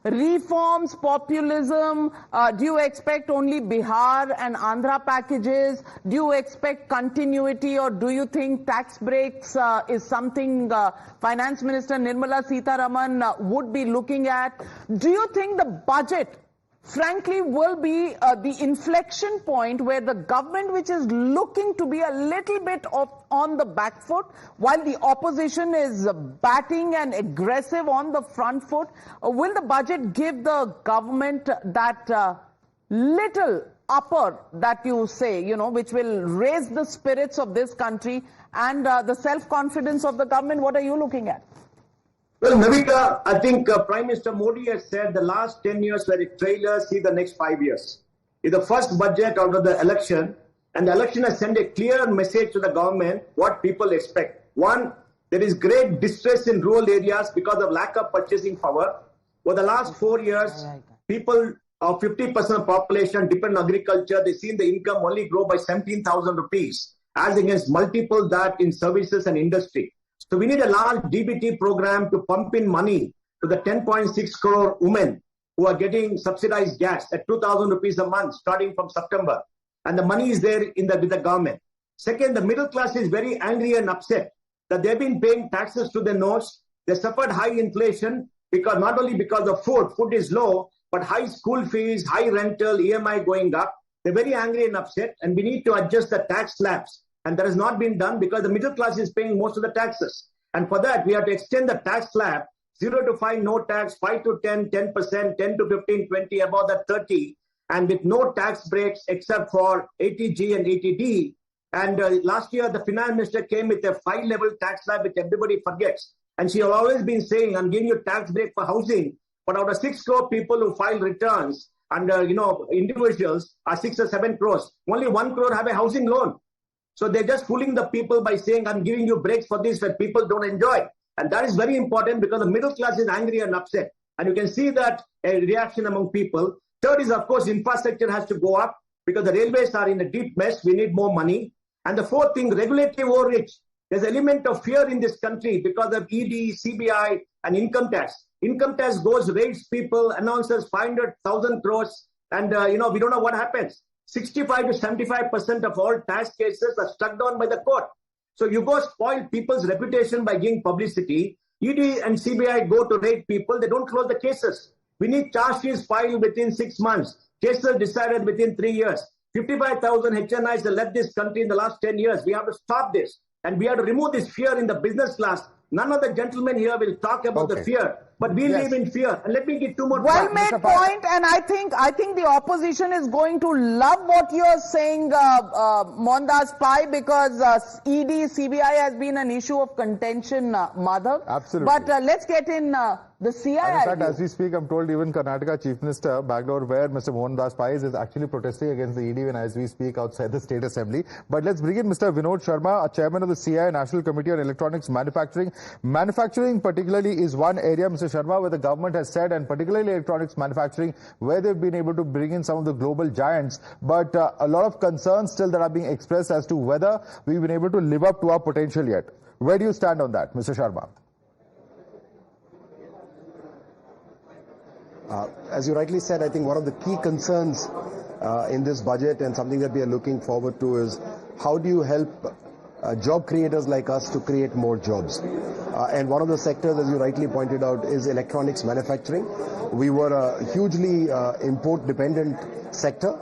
Reforms, populism? Do you expect only Bihar and Andhra packages? Do you expect continuity, or do you think tax breaks is something Finance Minister Nirmala Sitharaman would be looking at? Do you think the budget, frankly, will be the inflection point where the government, which is looking to be a little bit on the back foot, while the opposition is batting and aggressive on the front foot, will the budget give the government that little upper that you say, which will raise the spirits of this country and the self-confidence of the government? What are you looking at? Well, Navika, I think Prime Minister Modi has said the last 10 years were a trailer, see the next 5 years. It's the first budget out of the election, and the election has sent a clear message to the government what people expect. One, there is great distress in rural areas because of lack of purchasing power. For the last 4 years, people of 50% of population depend on agriculture. They've seen the income only grow by 17,000 rupees, as against multiple that in services and industry. So we need a large DBT program to pump in money to the 10.6 crore women who are getting subsidized gas at 2,000 rupees a month starting from September. And the money is there with the government. Second, the middle class is very angry and upset that they've been paying taxes to their nose. They suffered high inflation because not only because of food is low, but high school fees, high rental, EMI going up. They're very angry and upset, and we need to adjust the tax slabs. And that has not been done because the middle class is paying most of the taxes. And for that, we have to extend the tax slab, 0 to 5, no tax, 5 to 10, 10%, 10 to 15, 20, above that 30, and with no tax breaks except for 80G and 80D. And last year, the finance minister came with a 5-level tax slab, which everybody forgets. And she has always been saying, I'm giving you tax break for housing. But out of 6 crore people who file returns, and individuals are 6 or 7 crores. Only 1 crore have a housing loan. So they're just fooling the people by saying, I'm giving you breaks for this that people don't enjoy. And that is very important because the middle class is angry and upset. And you can see that a reaction among people. Third is, of course, infrastructure has to go up because the railways are in a deep mess. We need more money. And the fourth thing, regulatory overreach. There's an element of fear in this country because of ED, CBI, and income tax. Income tax goes, raids people, announces 500,000 crores, and we don't know what happens. 65 to 75% of all tax cases are struck down by the court. So you go spoil people's reputation by giving publicity. ED and CBI go to raid people, they don't close the cases. We need charge sheets filed within 6 months, cases decided within 3 years. 55,000 HNIs have left this country in the last 10 years. We have to stop this. And we have to remove this fear in the business class. None of the gentlemen here will talk about the fear, but we live in fear. And let me give 2 more points. Well made point, and I think the opposition is going to love what you're saying, Mohandas Pai, because ED, CBI has been an issue of contention, Madhav. Absolutely. But let's get in the CII. And in fact, as we speak, I'm told even Karnataka Chief Minister, Bangalore, where Mr. Mohandas Pai is actually protesting against the ED even as we speak outside the State Assembly. But let's bring in Mr. Vinod Sharma, Chairman of the CII, National Committee on Electronics Manufacturing. Manufacturing particularly is one area, Mr. Sharma, where the government has said, and particularly electronics manufacturing, where they've been able to bring in some of the global giants. But a lot of concerns still that are being expressed as to whether we've been able to live up to our potential yet. Where do you stand on that, Mr. Sharma? As you rightly said, I think one of the key concerns in this budget and something that we are looking forward to is how do you help job creators like us to create more jobs. And one of the sectors, as you rightly pointed out, is electronics manufacturing. We were a hugely import-dependent sector.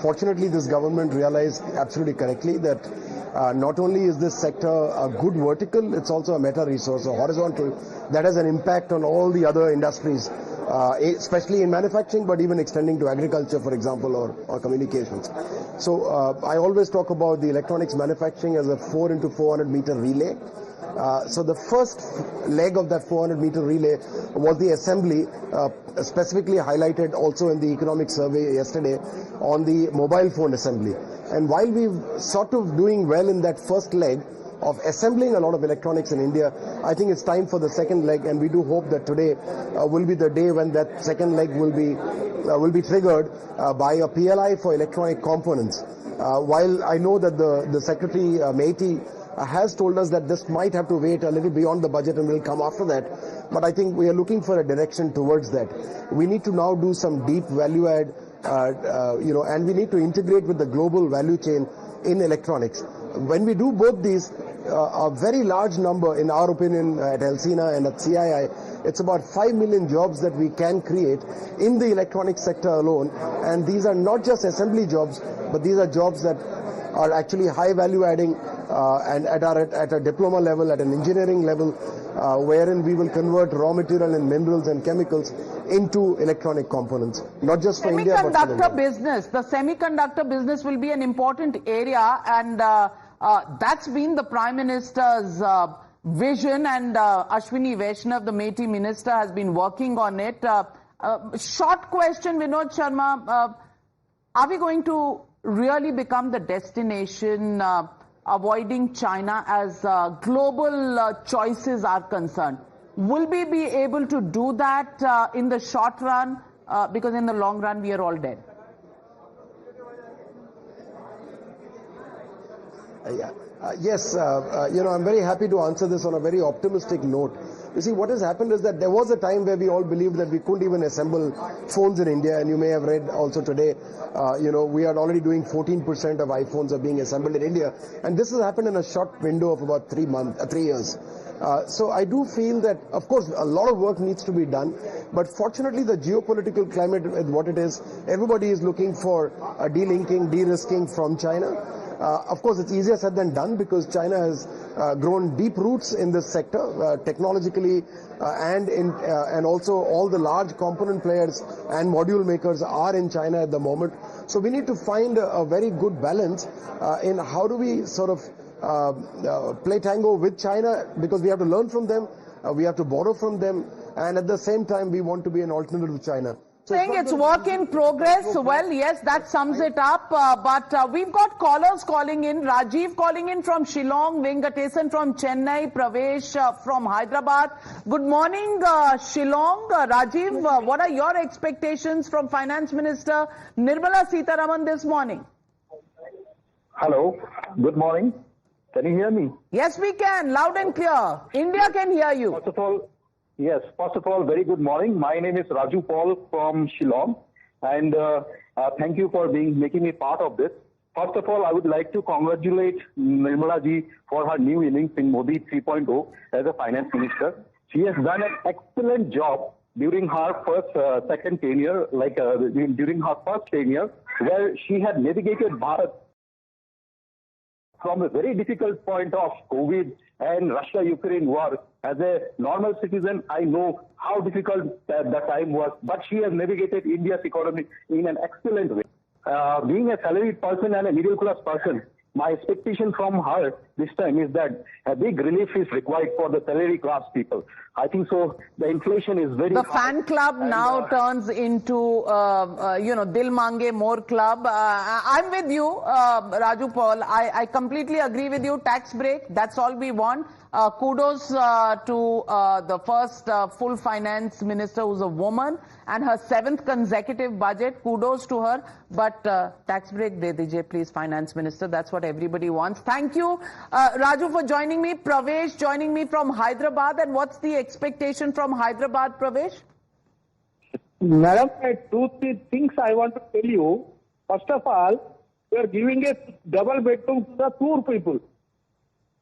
Fortunately, this government realized absolutely correctly that not only is this sector a good vertical, it's also a meta resource, a horizontal, that has an impact on all the other industries, especially in manufacturing, but even extending to agriculture, for example, or communications. So I always talk about the electronics manufacturing as a 4 into 400 meter relay. So the first leg of that 400 meter relay was the assembly, specifically highlighted also in the economic survey yesterday on the mobile phone assembly. And while we're sort of doing well in that first leg of assembling a lot of electronics in India, I think it's time for the second leg, and we do hope that today will be the day when that second leg will be triggered by a PLI for electronic components. While I know that the Secretary Meity has told us that this might have to wait a little beyond the budget and will come after that, but I think we are looking for a direction towards that. We need to now do some deep value add, and we need to integrate with the global value chain in electronics. When we do both these, a very large number, in our opinion, at Elsina and at CII, it's about 5 million jobs that we can create in the electronics sector alone. And these are not just assembly jobs, but these are jobs that are actually high value adding and at a diploma level, at an engineering level, wherein we will convert raw material and minerals and chemicals into electronic components, not just for India but for the world. The semiconductor business will be an important area, and that's been the Prime Minister's vision, and Ashwini Vaishnav, the Meity Minister, has been working on it. Short question, Vinod Sharma, are we going to really become the destination avoiding China as global choices are concerned? Will we be able to do that in the short run? Because in the long run, we are all dead. Yes, I'm very happy to answer this on a very optimistic note. You see, what has happened is that there was a time where we all believed that we couldn't even assemble phones in India, and you may have read also today, we are already doing 14% of iPhones are being assembled in India, and this has happened in a short window of about 3 years. So I do feel that, of course, a lot of work needs to be done, but fortunately the geopolitical climate is what it is. Everybody is looking for delinking, de-risking from China. Of course, it's easier said than done because China has grown deep roots in this sector, technologically, and also all the large component players and module makers are in China at the moment. So we need to find a very good balance in how do we sort of play tango with China, because we have to learn from them, we have to borrow from them, and at the same time we want to be an alternative to China. So saying it's work in progress. Well, yes, that sums it up. But we've got callers calling in. Rajiv calling in from Shillong, Venkatesan from Chennai, Pravesh from Hyderabad. Good morning, Shillong. Rajiv, what are your expectations from Finance Minister Nirmala Sitharaman this morning? Hello. Good morning. Can you hear me? Yes, we can. Loud and clear. India can hear you. First of all, very good morning. My name is Raju Paul from Shillong, and thank you for making me part of this. First of all, I would like to congratulate Nirmala ji for her new innings in Modi 3.0 as a finance minister. She has done an excellent job during her second tenure, during her first tenure, where she had navigated Bharat from a very difficult point of COVID and Russia-Ukraine war. As a normal citizen, I know how difficult that time was, but she has navigated India's economy in an excellent way. Being a salaried person and a middle-class person, my expectation from her this time is that a big relief is required for the salary class people. I think so. The inflation is very The high. fan club now turns into, Dil Mange More club. I'm with you, Raju Paul. I completely agree with you. Tax break, that's all we want. Kudos to the first full finance minister who's a woman, and her 7th consecutive budget. Kudos to her. But tax break de dijiye, please, finance minister. That's what everybody wants. Thank you, Raju, for joining me. Pravesh joining me from Hyderabad. And what's the expectation from Hyderabad, Pravesh? Madam, 2-3 things I want to tell you. First of all, we are giving a double bedroom to the poor people.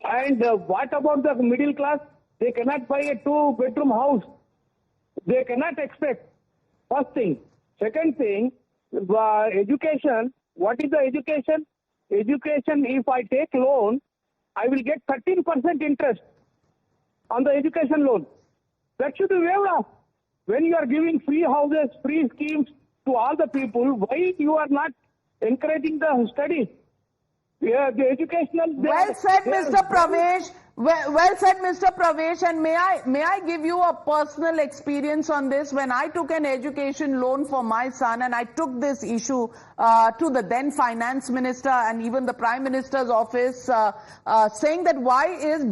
And what about the middle class? They cannot buy a 2-bedroom house. They cannot expect. First thing. Second thing, education. What is the education? Education, if I take loan, I will get 13% interest on the education loan. That should be waived off. When you are giving free houses, free schemes to all the people, why you are not encouraging the study? Yeah, the educational. Well said, Mr. Pravesh. Well said, Mr. Pravesh. And may I give you a personal experience on this? When I took an education loan for my son, and I took this issue to the then finance minister and even the Prime Minister's office, saying that why is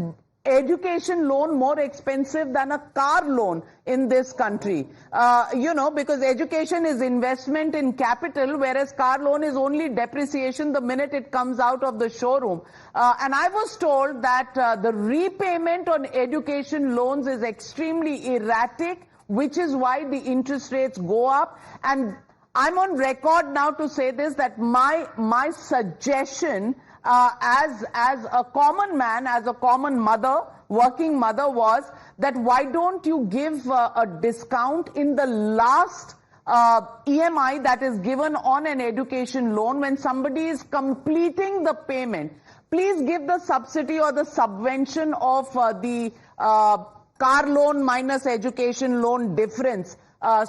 education loan more expensive than a car loan in this country? Because education is investment in capital, whereas car loan is only depreciation the minute it comes out of the showroom. And I was told that the repayment on education loans is extremely erratic, which is why the interest rates go up. And I'm on record now to say this, that my suggestion as a common man, as a common mother, working mother, was that why don't you give a discount in the last EMI that is given on an education loan when somebody is completing the payment. Please give the subsidy or the subvention of the car loan minus education loan difference.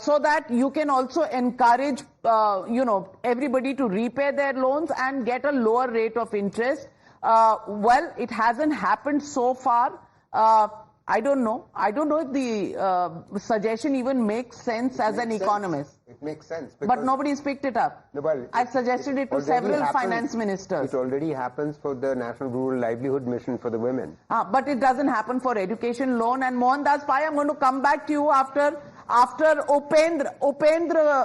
So that you can also encourage, everybody to repay their loans and get a lower rate of interest. Well, it hasn't happened so far. I don't know. I don't know if the suggestion even makes sense as an economist. It makes sense. But nobody's picked it up. No, well, I've suggested it to several finance ministers. It already happens for the National Rural Livelihood Mission for the women. But it doesn't happen for education loan. And Mohandas Pai, I'm going to come back to you after Upendra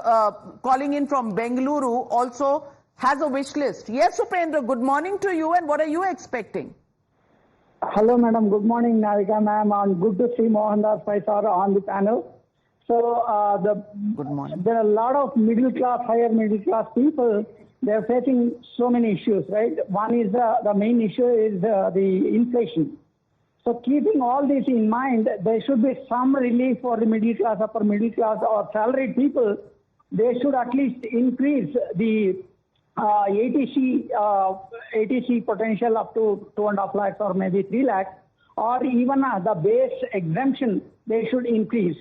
calling in from Bengaluru also has a wish list. Yes, Upendra, good morning to you, and what are you expecting? Hello, madam. Good morning, Navika ma'am. And good to see Mohandas Paisar on the panel. So, good morning. There are a lot of middle class, higher middle class people. They are facing so many issues, right? One is the main issue is the inflation. So, keeping all this in mind, there should be some relief for the middle class, upper middle class, or salaried people. They should at least increase the ATC potential up to 2.5 lakhs or maybe 3 lakhs, or even the base exemption they should increase.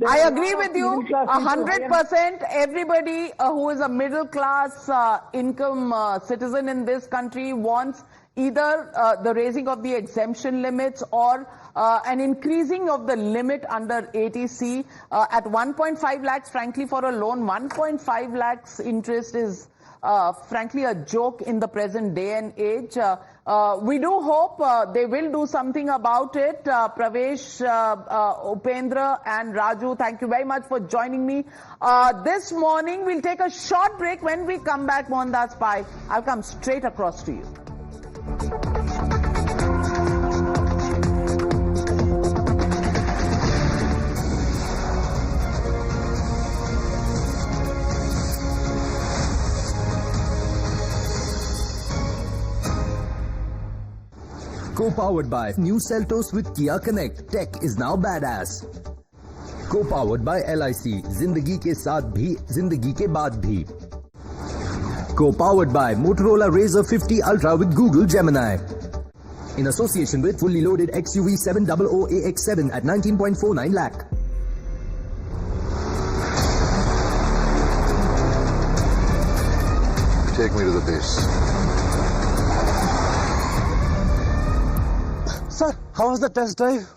I agree with you 100%. Everybody who is a middle class income citizen in this country wants either the raising of the exemption limits or an increasing of the limit under ATC at 1.5 lakhs. Frankly, for a loan, 1.5 lakhs interest is frankly a joke in the present day and age. We do hope they will do something about it. Pravesh, Upendra and Raju, thank you very much for joining me this morning. We'll take a short break. When we come back, Mohandas Pai, I'll come straight across to you. Co-powered by new Seltos with Kia Connect. Tech is now badass. Co-powered by LIC. Zindagi ke saath bhi, zindagi ke baad bhi. Co-powered by Motorola Razr 50 Ultra with Google Gemini. In association with fully loaded XUV 700AX7 at 19.49 lakh. Take me to the base. Sir, how was the test drive?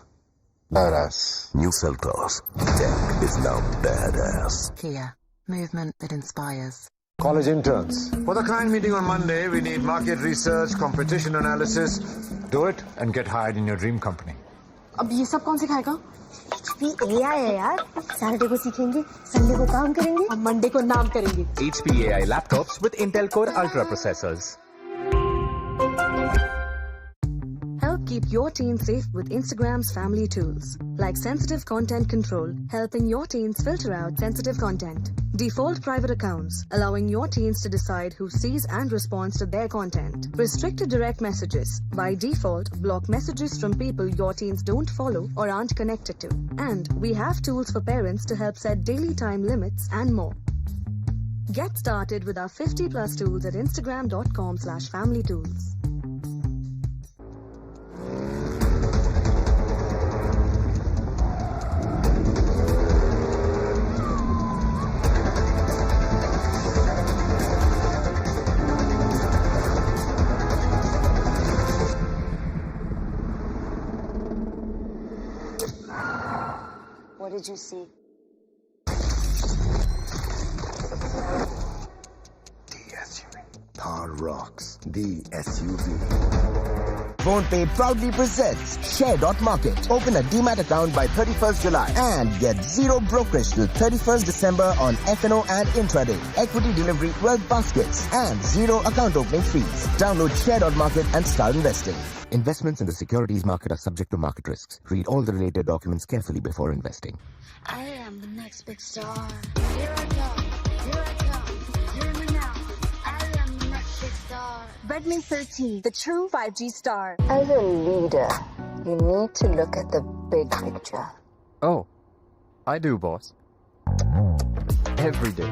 Badass. New Seltos. Tech is now badass. Kia. Movement that inspires. College interns. For the client meeting on Monday, we need market research, competition analysis. Do it and get hired in your dream company. अब ये सब कौन सिखाएगा? HP AI है यार. Saturday को सीखेंगे, Sunday को काम करेंगे, और Monday को नाम करेंगे. HP AI laptops with Intel Core Ultra processors. Help keep your teen safe with Instagram's family tools, like sensitive content control, helping your teens filter out sensitive content. Default private accounts, allowing your teens to decide who sees and responds to their content. Restricted direct messages. By default, block messages from people your teens don't follow or aren't connected to. And we have tools for parents to help set daily time limits and more. Get started with our 50+ tools at instagram.com/familytools. What did you see? Thar rocks. The SUV. PhonePe proudly presents Share.Market. Open a Demat account by 31st July and get zero brokerage till 31st December on F&O and intraday, equity delivery, wealth baskets, and zero account opening fees. Download Share.Market and start investing. Investments in the securities market are subject to market risks. Read all the related documents carefully before investing. I am the next big star. Here I come. Here I come. Hear me now. I am the next big star. Redmi 13, the true 5G star. As a leader, you need to look at the big picture. Oh, I do, boss. Every day.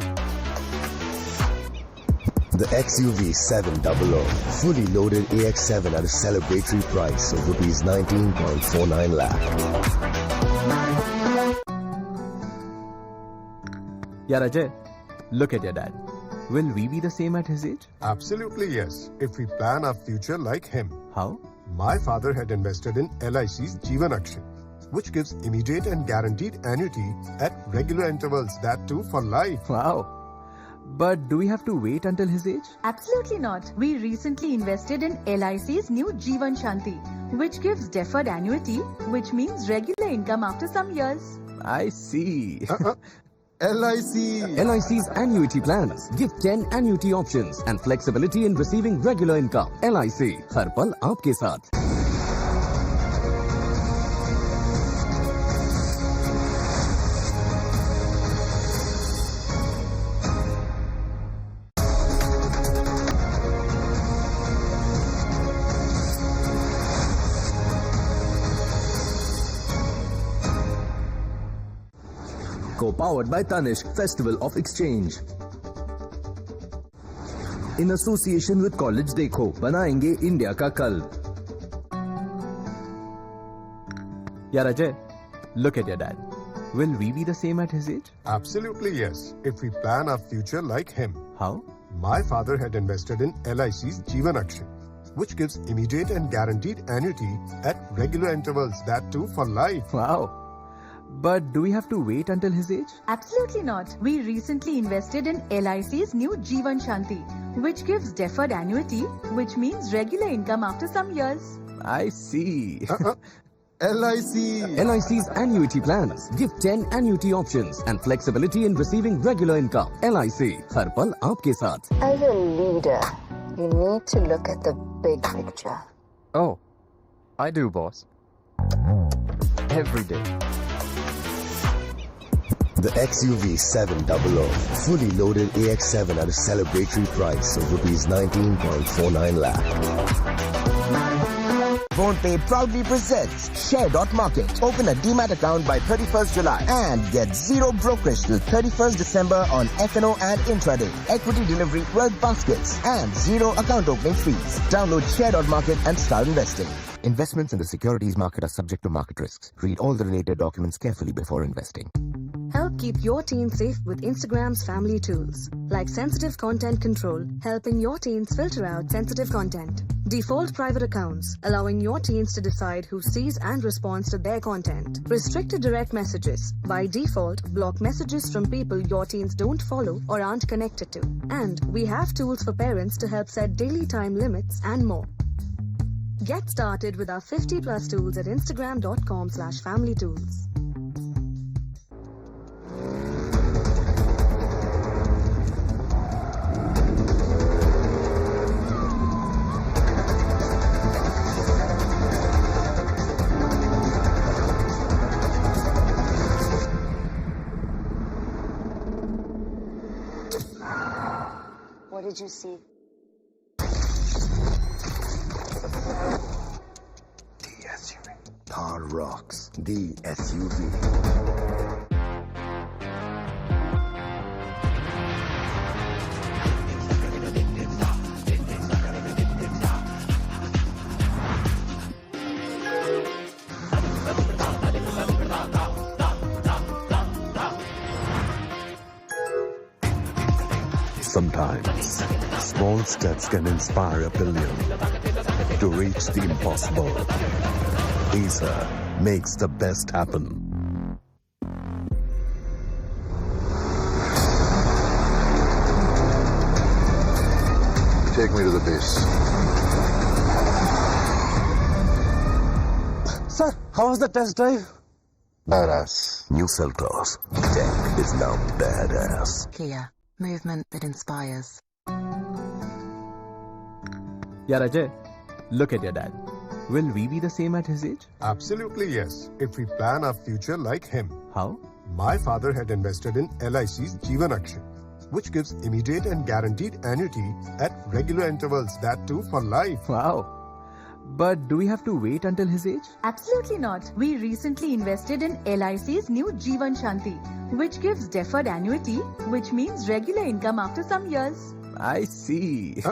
The XUV 700, fully loaded AX7 at a celebratory price of Rs 19.49 lakh. Yeah, Ajay, look at your dad. Will we be the same at his age? Absolutely yes, if we plan our future like him. How? My father had invested in LIC's Jeevan Akshay, which gives immediate and guaranteed annuity at regular intervals, that too for life. Wow. But do we have to wait until his age? Absolutely not. We recently invested in LIC's new Jeevan Shanti, which gives deferred annuity, which means regular income after some years. I see. LIC. LIC's annuity plans give 10 annuity options and flexibility in receiving regular income. LIC, हर पल आपके साथ. Co-powered by Tanishq Festival of Exchange. In association with College Dekho, बनाएंगे India का कल. Yeah, Ajay, look at your dad. Will we be the same at his age? Absolutely yes, if we plan our future like him. How? My father had invested in LIC's Jeevan Akshay, which gives immediate and guaranteed annuity at regular intervals, that too for life. Wow. But do we have to wait until his age? Absolutely not. We recently invested in LIC's new Jeevan Shanti, which gives deferred annuity, which means regular income after some years. I see. LIC's annuity plans give 10 annuity options and flexibility in receiving regular income. LIC, हर पल आपके साथ. As a leader, you need to look at the big picture. Oh, I do, boss. Every day. The XUV 700, fully loaded AX7 at a celebratory price of Rs 19.49 lakh. PhonePe proudly presents Share.Market. Open a Demat account by 31st July and get zero brokerage till 31st December on FNO and intraday, equity delivery, wealth baskets, and zero account opening fees. Download Share.Market and start investing. Investments in the securities market are subject to market risks. Read all the related documents carefully before investing. Help keep your teen safe with Instagram's family tools, like sensitive content control, helping your teens filter out sensitive content. Default private accounts, allowing your teens to decide who sees and responds to their content. Restricted direct messages. By default, block messages from people your teens don't follow or aren't connected to. And we have tools for parents to help set daily time limits and more. Get started with our 50+ tools at instagram.com/familytools. What did you see? The SUV. Thar rocks. The SUV. Sometimes, small steps can inspire a billion to reach the impossible. Acer makes the best happen. Take me to the base. Sir, how was the test drive? Badass. New Seltos. Tech is now badass. Kia, movement that inspires. Yeah, Ajay, look at your dad. Will we be the same at his age? Absolutely yes, if we plan our future like him. How? My father had invested in LIC's Jeevan Akshay, which gives immediate and guaranteed annuity at regular intervals, that too for life. Wow. But do we have to wait until his age? Absolutely not. We recently invested in LIC's new Jeevan Shanti, which gives deferred annuity, which means regular income after some years. I see.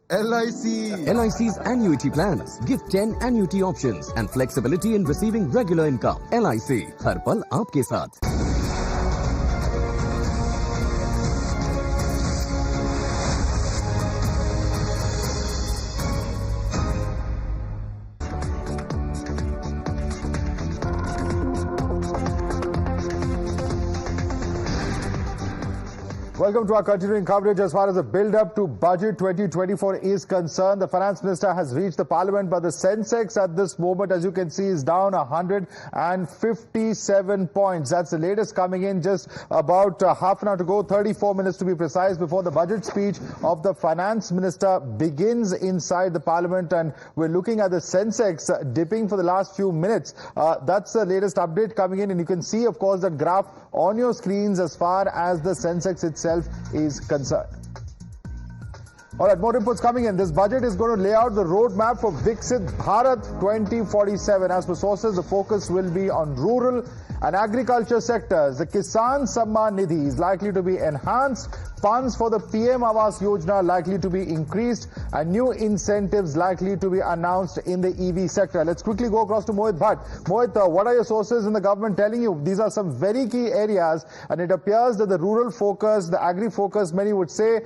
LIC's annuity plans give 10 annuity options and flexibility in receiving regular income. LIC, हर पल आपके साथ. Welcome to our continuing coverage as far as the build-up to Budget 2024 is concerned. The Finance Minister has reached the Parliament, but the Sensex at this moment, as you can see, is down 157 points. That's the latest coming in just about half an hour to go, 34 minutes to be precise, before the budget speech of the Finance Minister begins inside the Parliament. And we're looking at the Sensex dipping for the last few minutes. That's the latest update coming in. And you can see, of course, the graph on your screens as far as the Sensex itself is concerned. All right, more inputs coming in. This budget is going to lay out the roadmap for Viksit Bharat 2047. As per sources, the focus will be on rural and agriculture sectors. The Kisan Samman Nidhi is likely to be enhanced. Funds for the PM Awas Yojana likely to be increased, and new incentives likely to be announced in the EV sector. Let's quickly go across to Mohit Bhatt. Mohit, what are your sources in the government telling you? These are some very key areas, and it appears that the rural focus, the agri focus, many would say,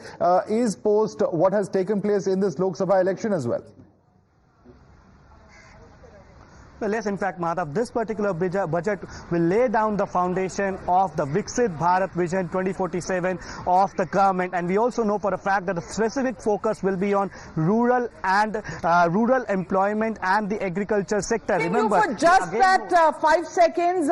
is post what has taken place in this Lok Sabha election as well. Well, yes, in fact, Madhav, this particular budget will lay down the foundation of the Viksit Bharat Vision 2047 of the government. And we also know for a fact that the specific focus will be on rural and rural employment and the agriculture sector. Remember, for just that 5 seconds,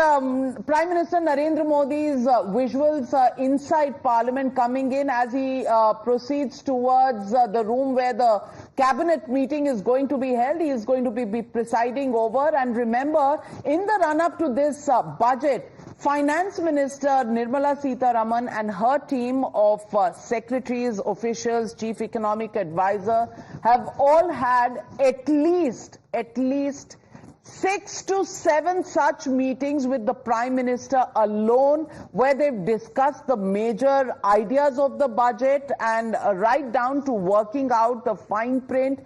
Prime Minister Narendra Modi's visuals inside Parliament coming in as he proceeds towards the room where the cabinet meeting is going to be held. He is going to be presiding over. And remember, in the run-up to this budget, Finance Minister Nirmala Sitharaman and her team of secretaries, officials, chief economic advisor have all had at least 6 to 7 such meetings with the Prime Minister alone, where they've discussed the major ideas of the budget and right down to working out the fine print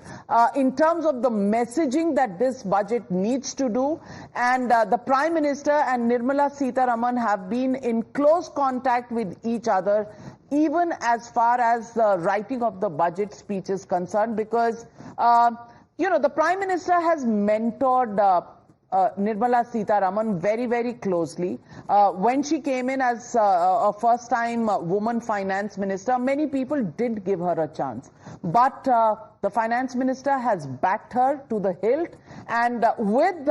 in terms of the messaging that this budget needs to do. And the Prime Minister and Nirmala Sitharaman have been in close contact with each other, even as far as the writing of the budget speech is concerned, because you know, the Prime Minister has mentored Nirmala Sitharaman very, very closely. When she came in as a first-time woman finance minister, many people did give her a chance. But the finance minister has backed her to the hilt, and with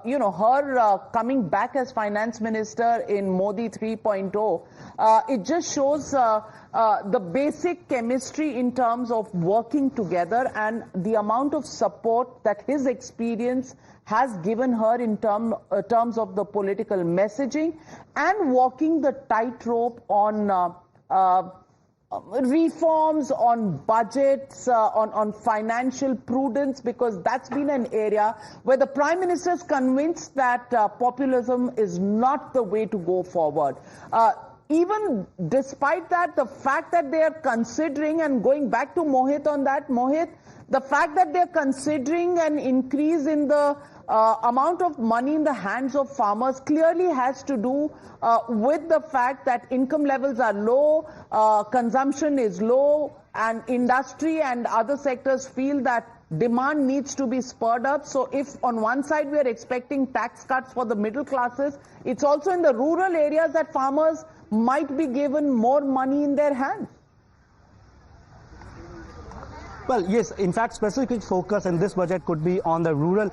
you know, her coming back as finance minister in Modi 3.0, it just shows the basic chemistry in terms of working together and the amount of support that his experience has given her in terms of the political messaging and walking the tightrope on reforms, on budgets, on financial prudence, because that's been an area where the Prime Minister is convinced that populism is not the way to go forward. Even despite that, the fact that they are considering, and going back to Mohit on that, Mohit, the fact that they're considering an increase in the amount of money in the hands of farmers clearly has to do with the fact that income levels are low, consumption is low, and industry and other sectors feel that demand needs to be spurred up. So if on one side we are expecting tax cuts for the middle classes, it's also in the rural areas that farmers might be given more money in their hands. Well, yes, in fact, specific focus in this budget could be on the rural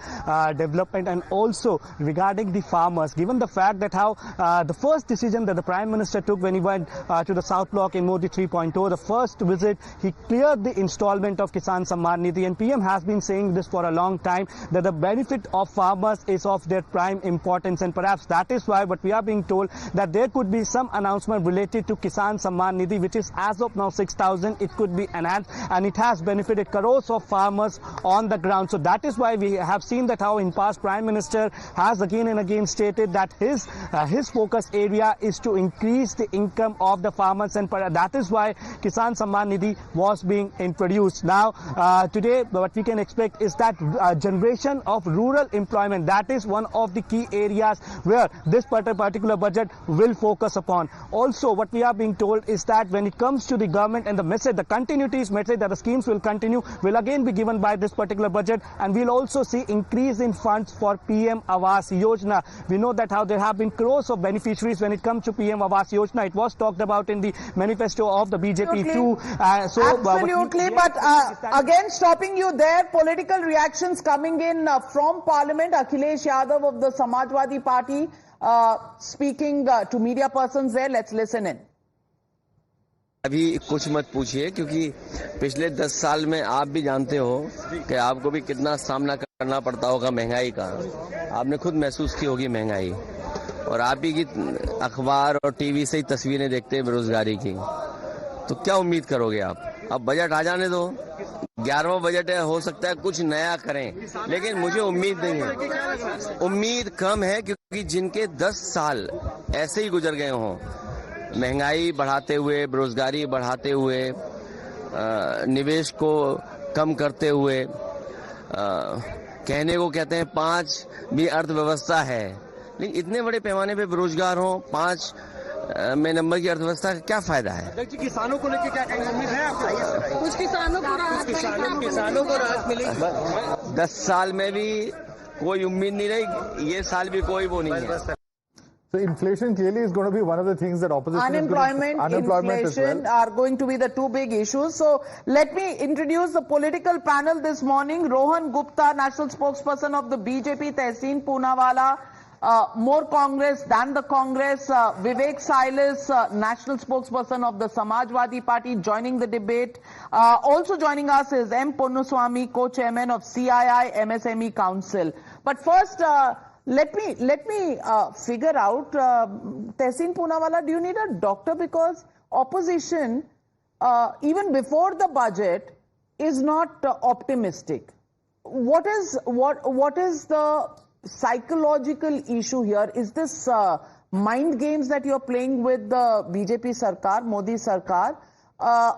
development and also regarding the farmers, given the fact that how the first decision that the Prime Minister took when he went to the South Block in Modi 3.0, the first visit, he cleared the installment of Kisan Samman Nidhi, and PM has been saying this for a long time, that the benefit of farmers is of their prime importance, and perhaps that is why, but we are being told that there could be some announcement related to Kisan Samman Nidhi, which is as of now 6,000, it could be enhanced, and it has benefited crores of farmers on the ground. So that is why we have seen that how in past Prime Minister has again and again stated that his focus area is to increase the income of the farmers, and that is why Kisan Samman Nidhi was being introduced. Now today what we can expect is that generation of rural employment, that is one of the key areas where this particular budget will focus upon. Also what we are being told is that when it comes to the government and the message, the continuity message that the schemes will continue will again be given by this particular budget, and we'll also see increase in funds for PM Awas Yojana. We know that how there have been crores of beneficiaries when it comes to PM Awas Yojana. It was talked about in the manifesto of the BJP too. Absolutely, but again stopping you there, political reactions coming in from Parliament. Akhilesh Yadav of the Samajwadi Party speaking to media persons there. Let's listen in. अभी कुछ मत पूछिए, क्योंकि पिछले 10 साल में आप भी जानते हो कि आपको भी कितना सामना करना पड़ता होगा महंगाई का। आपने खुद महसूस की होगी महंगाई, और आप भी की अखबार और टीवी से ही तस्वीरें देखते हैं बेरोजगारी की। तो क्या उम्मीद करोगे आप? अब बजट आ जाने दो, 11वां बजट है, हो सकता है कुछ नया करें, लेकिन मुझे उम्मीद नहीं है, उम्मीद कम है, क्योंकि जिनके 10 साल ऐसे ही गुजर गए हों, महंगाई बढ़ाते हुए, बेरोजगारी बढ़ाते हुए, निवेश को कम करते हुए, कहने को कहते हैं 5 भी अर्थव्यवस्था है, लेकिन इतने बड़े पैमाने पे बेरोजगार हो, 5 में नंबर की अर्थव्यवस्था का क्या फायदा है? किसानों को लेकर क्या कहेंगे, उम्मीद है आपको? कुछ किसानों को राहत मिलेगी। 10 साल में भी कोई उम्मीद नहीं रही, ये साल भी कोई वो नहीं है। So inflation clearly is going to be one of the things that opposition unemployment inflation are going to be the two big issues. So let me introduce the political panel this morning. Rohan Gupta, national spokesperson of the BJP, Tehseen Poonawalla, more Congress than the Congress, Vivek Silas, national spokesperson of the Samajwadi Party, joining the debate. Also joining us is M. Ponnuswamy, co-chairman of CII MSME Council. But first, let me figure out, Tehseen Poonawalla, do you need a doctor? Because opposition, even before the budget, is not optimistic. What is the psychological issue here? Is this mind games that you're playing with the BJP Sarkar, Modi Sarkar,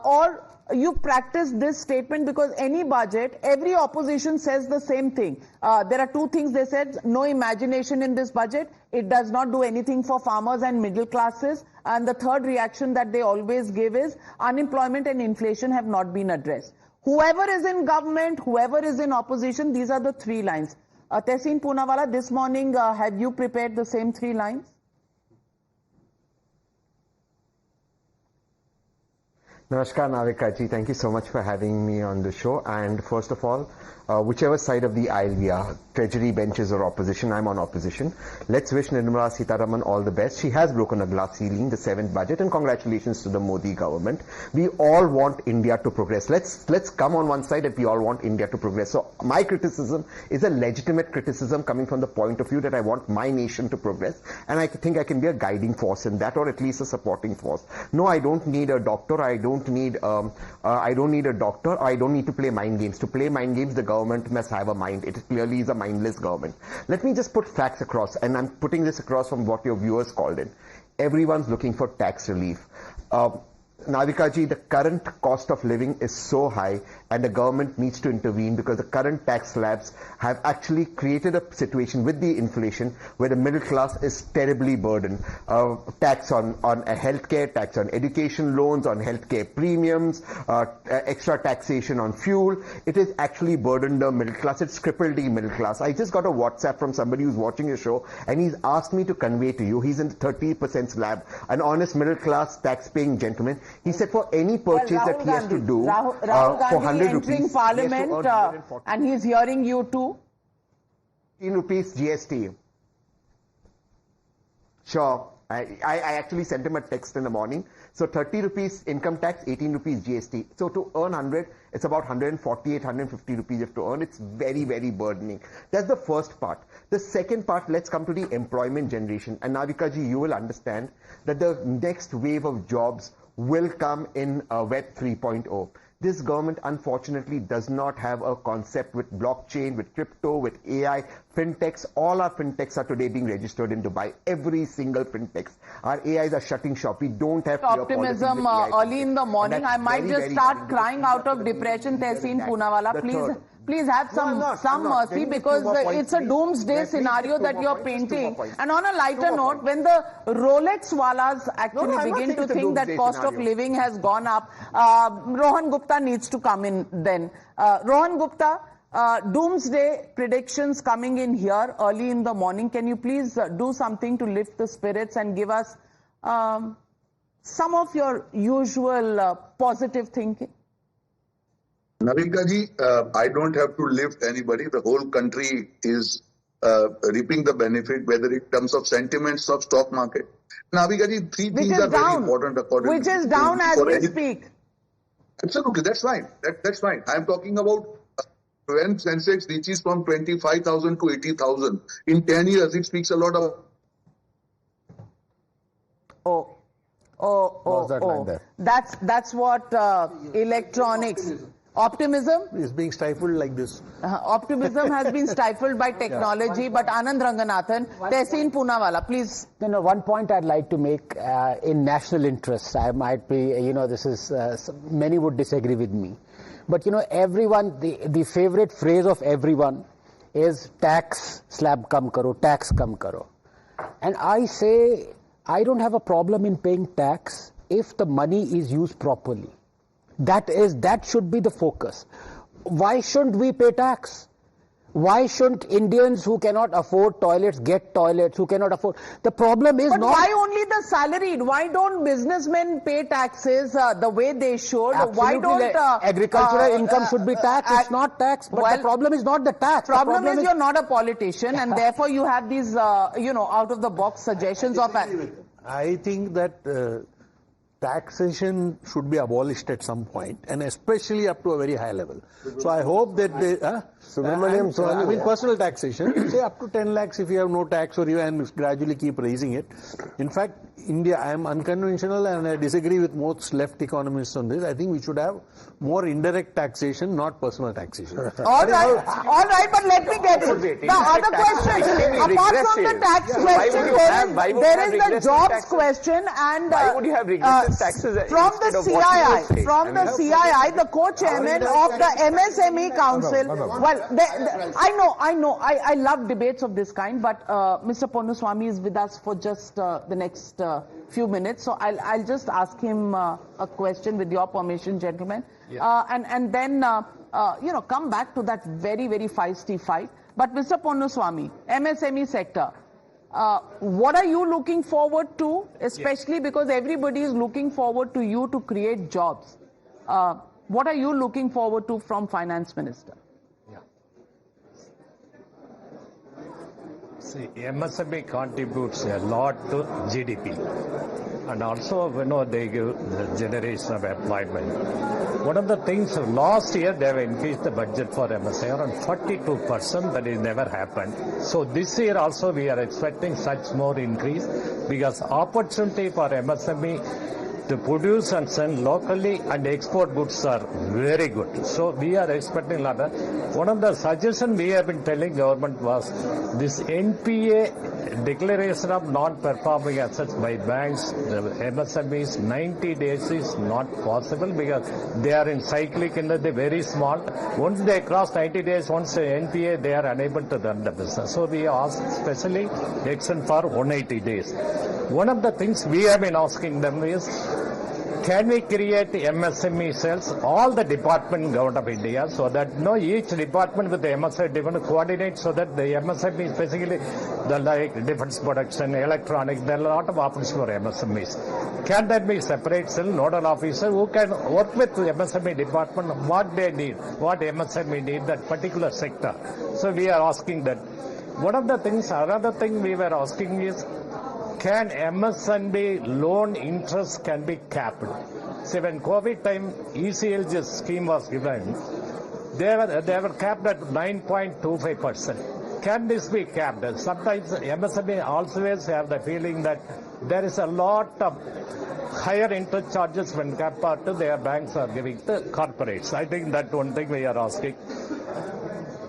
or you practice this statement because any budget, every opposition says the same thing. There are two things they said: no imagination in this budget, it does not do anything for farmers and middle classes, and the third reaction that they always give is unemployment and inflation have not been addressed. Whoever is in government, whoever is in opposition, these are the three lines. Tehseen Poonawalla, this morning, have you prepared the same three lines? Namaskar, Navika ji. Thank you so much for having me on the show. And first of all, whichever side of the aisle we are, treasury benches or opposition, I'm on opposition. Let's wish Nirmala Sitharaman all the best. She has broken a glass ceiling, the 7th budget, and congratulations to the Modi government. We all want India to progress. Let's come on one side that we all want India to progress. So my criticism is a legitimate criticism coming from the point of view that I want my nation to progress, and I think I can be a guiding force in that, or at least a supporting force. No, I don't need a doctor. I don't need a doctor. I don't need to play mind games. To play mind games, the government must have a mind. It clearly is a mindless government. Let me just put facts across, and I'm putting this across from what your viewers called in. Everyone's looking for tax relief. Navika ji, the current cost of living is so high, and the government needs to intervene because the current tax slabs have actually created a situation with the inflation where the middle class is terribly burdened. Tax on healthcare, tax on education loans, on healthcare premiums, extra taxation on fuel. It has actually burdened the middle class. It's crippled the middle class. I just got a WhatsApp from somebody who's watching your show, and he's asked me to convey to you, he's in the 30% slab, an honest middle class tax-paying gentleman. He said for any purchase that he has to do Rahul for 100 entering rupees, Parliament, and he's hearing you too. 18 rupees GST. Sure. I actually sent him a text in the morning. So 30 rupees income tax, 18 rupees GST. So to earn 100, it's about 148, 150 rupees you have to earn. It's very, very burdening. That's the first part. The second part, let's come to the employment generation. And Navika ji, you will understand that the next wave of jobs will come in Web 3.0. This government, unfortunately, does not have a concept with blockchain, with crypto, with AI, fintechs. All our fintechs are today being registered in Dubai. Every single fintechs. Our AIs are shutting shop. We don't have optimism early in the morning. I might just start crying out of depression, Tehseen Poonawalla. Please have some mercy, because it's a doomsday scenario that you're painting. And on a lighter note, when the Rolex Walas actually begin to think that cost of living has gone up, Rohan Gupta needs to come in then. Rohan Gupta, doomsday predictions coming in here early in the morning. Can you please do something to lift the spirits and give us some of your usual positive thinking? Navika ji, I don't have to lift anybody. The whole country is reaping the benefit, whether in terms of sentiments of stock market. Navika ji, three things are very important according to which is down as we speak. Absolutely, that's fine. That's fine. I'm talking about when Sensex reaches from 25,000 to 80,000 in 10 years. It speaks a lot of. What's that line there? That's what electronics. Optimism is being stifled like this. Optimism has been stifled by technology. But Anand Ranganathan, Tehseen Poonawala, please. One point I'd like to make in national interests. I might be, this is many would disagree with me, but everyone, the favorite phrase of everyone is tax slab kam karo, tax kam karo, and I say I don't have a problem in paying tax if the money is used properly. That should be the focus. Why shouldn't we pay tax? Why shouldn't Indians who cannot afford toilets get toilets, who cannot afford? The problem is But why only the salaried? Why don't businessmen pay taxes the way they should? Absolutely. Why don't... agricultural income should be taxed. It's not tax. But the problem is not the tax. Problem is you're not a politician and therefore you have these, out-of-the-box suggestions of... I think that taxation should be abolished at some point, and especially up to a very high level. So I hope that they... personal taxation, say up to 10 lakhs if you have no tax, or you and gradually keep raising it. In fact, India, I am unconventional and I disagree with most left economists on this. I think we should have more indirect taxation, not personal taxation. All right, but let me get it. The other question, apart from the tax question, there is the jobs question, and why would you have regressive taxes from the CII, the co-chairman of the MSME Council. Well, I love debates of this kind, but Mr. Ponnuswamy is with us for just the next few minutes, so I'll just ask him a question with your permission, gentlemen, and then come back to that very, very feisty fight. But Mr. Ponnuswamy, MSME sector, what are you looking forward to, especially because everybody is looking forward to you to create jobs? What are you looking forward to from Finance Minister? See, MSME contributes a lot to GDP, and also they give the generation of employment. One of the things last year they have increased the budget for MSME around 42%, that has never happened. So this year also we are expecting such more increase, because opportunity for MSME to produce and send locally and export goods are very good. So we are expecting a lot of. One of the suggestions we have been telling government was this NPA declaration of non-performing assets by banks, the MSMEs, 90 days is not possible because they are in cyclic and they're very small. Once they cross 90 days, once NPA, they are unable to run the business. So we ask specially extend for 180 days. One of the things we have been asking them is, can we create MSME cells, all the department government of India, so that each department with the MSME different coordinate, so that the MSME, basically the defense production, electronics, there are a lot of options for MSMEs. Can that be separate cell, nodal officer who can work with the MSME department, what they need, what MSME need, that particular sector. So we are asking that. One of the things, another thing we were asking is, can MSME loan interest can be capped? See, when COVID time ECLG scheme was given, they were capped at 9.25%. Can this be capped? Sometimes MSME always have the feeling that there is a lot of higher interest charges when compared to their banks are giving to corporates. I think that one thing we are asking.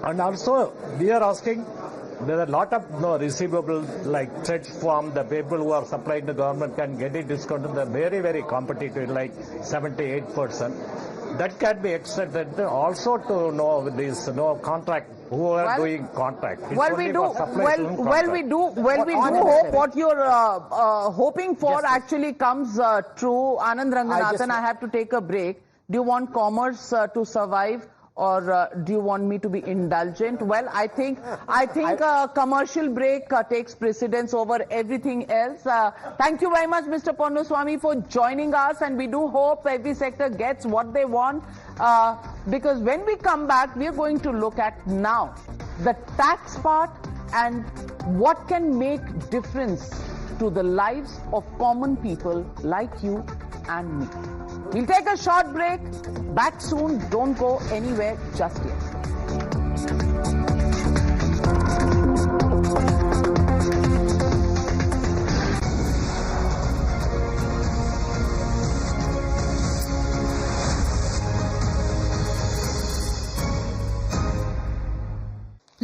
And also we are asking, there are a lot of receivable like trade form, the people who are supplying the government can get it discounted, they're very, very competitive, like 78%. That can be extended also to know this contract, who are doing contract. We do hope what you're hoping for actually comes true. Anand Ranganathan, I have to take a break. Do you want commerce to survive? Or do you want me to be indulgent? Well, I think a commercial break takes precedence over everything else. Thank you very much, Mr. Ponnuswamy, for joining us, and we do hope every sector gets what they want. Because when we come back, we are going to look at now the tax part and what can make difference to the lives of common people like you and me. We'll take a short break. Back soon. Don't go anywhere just yet.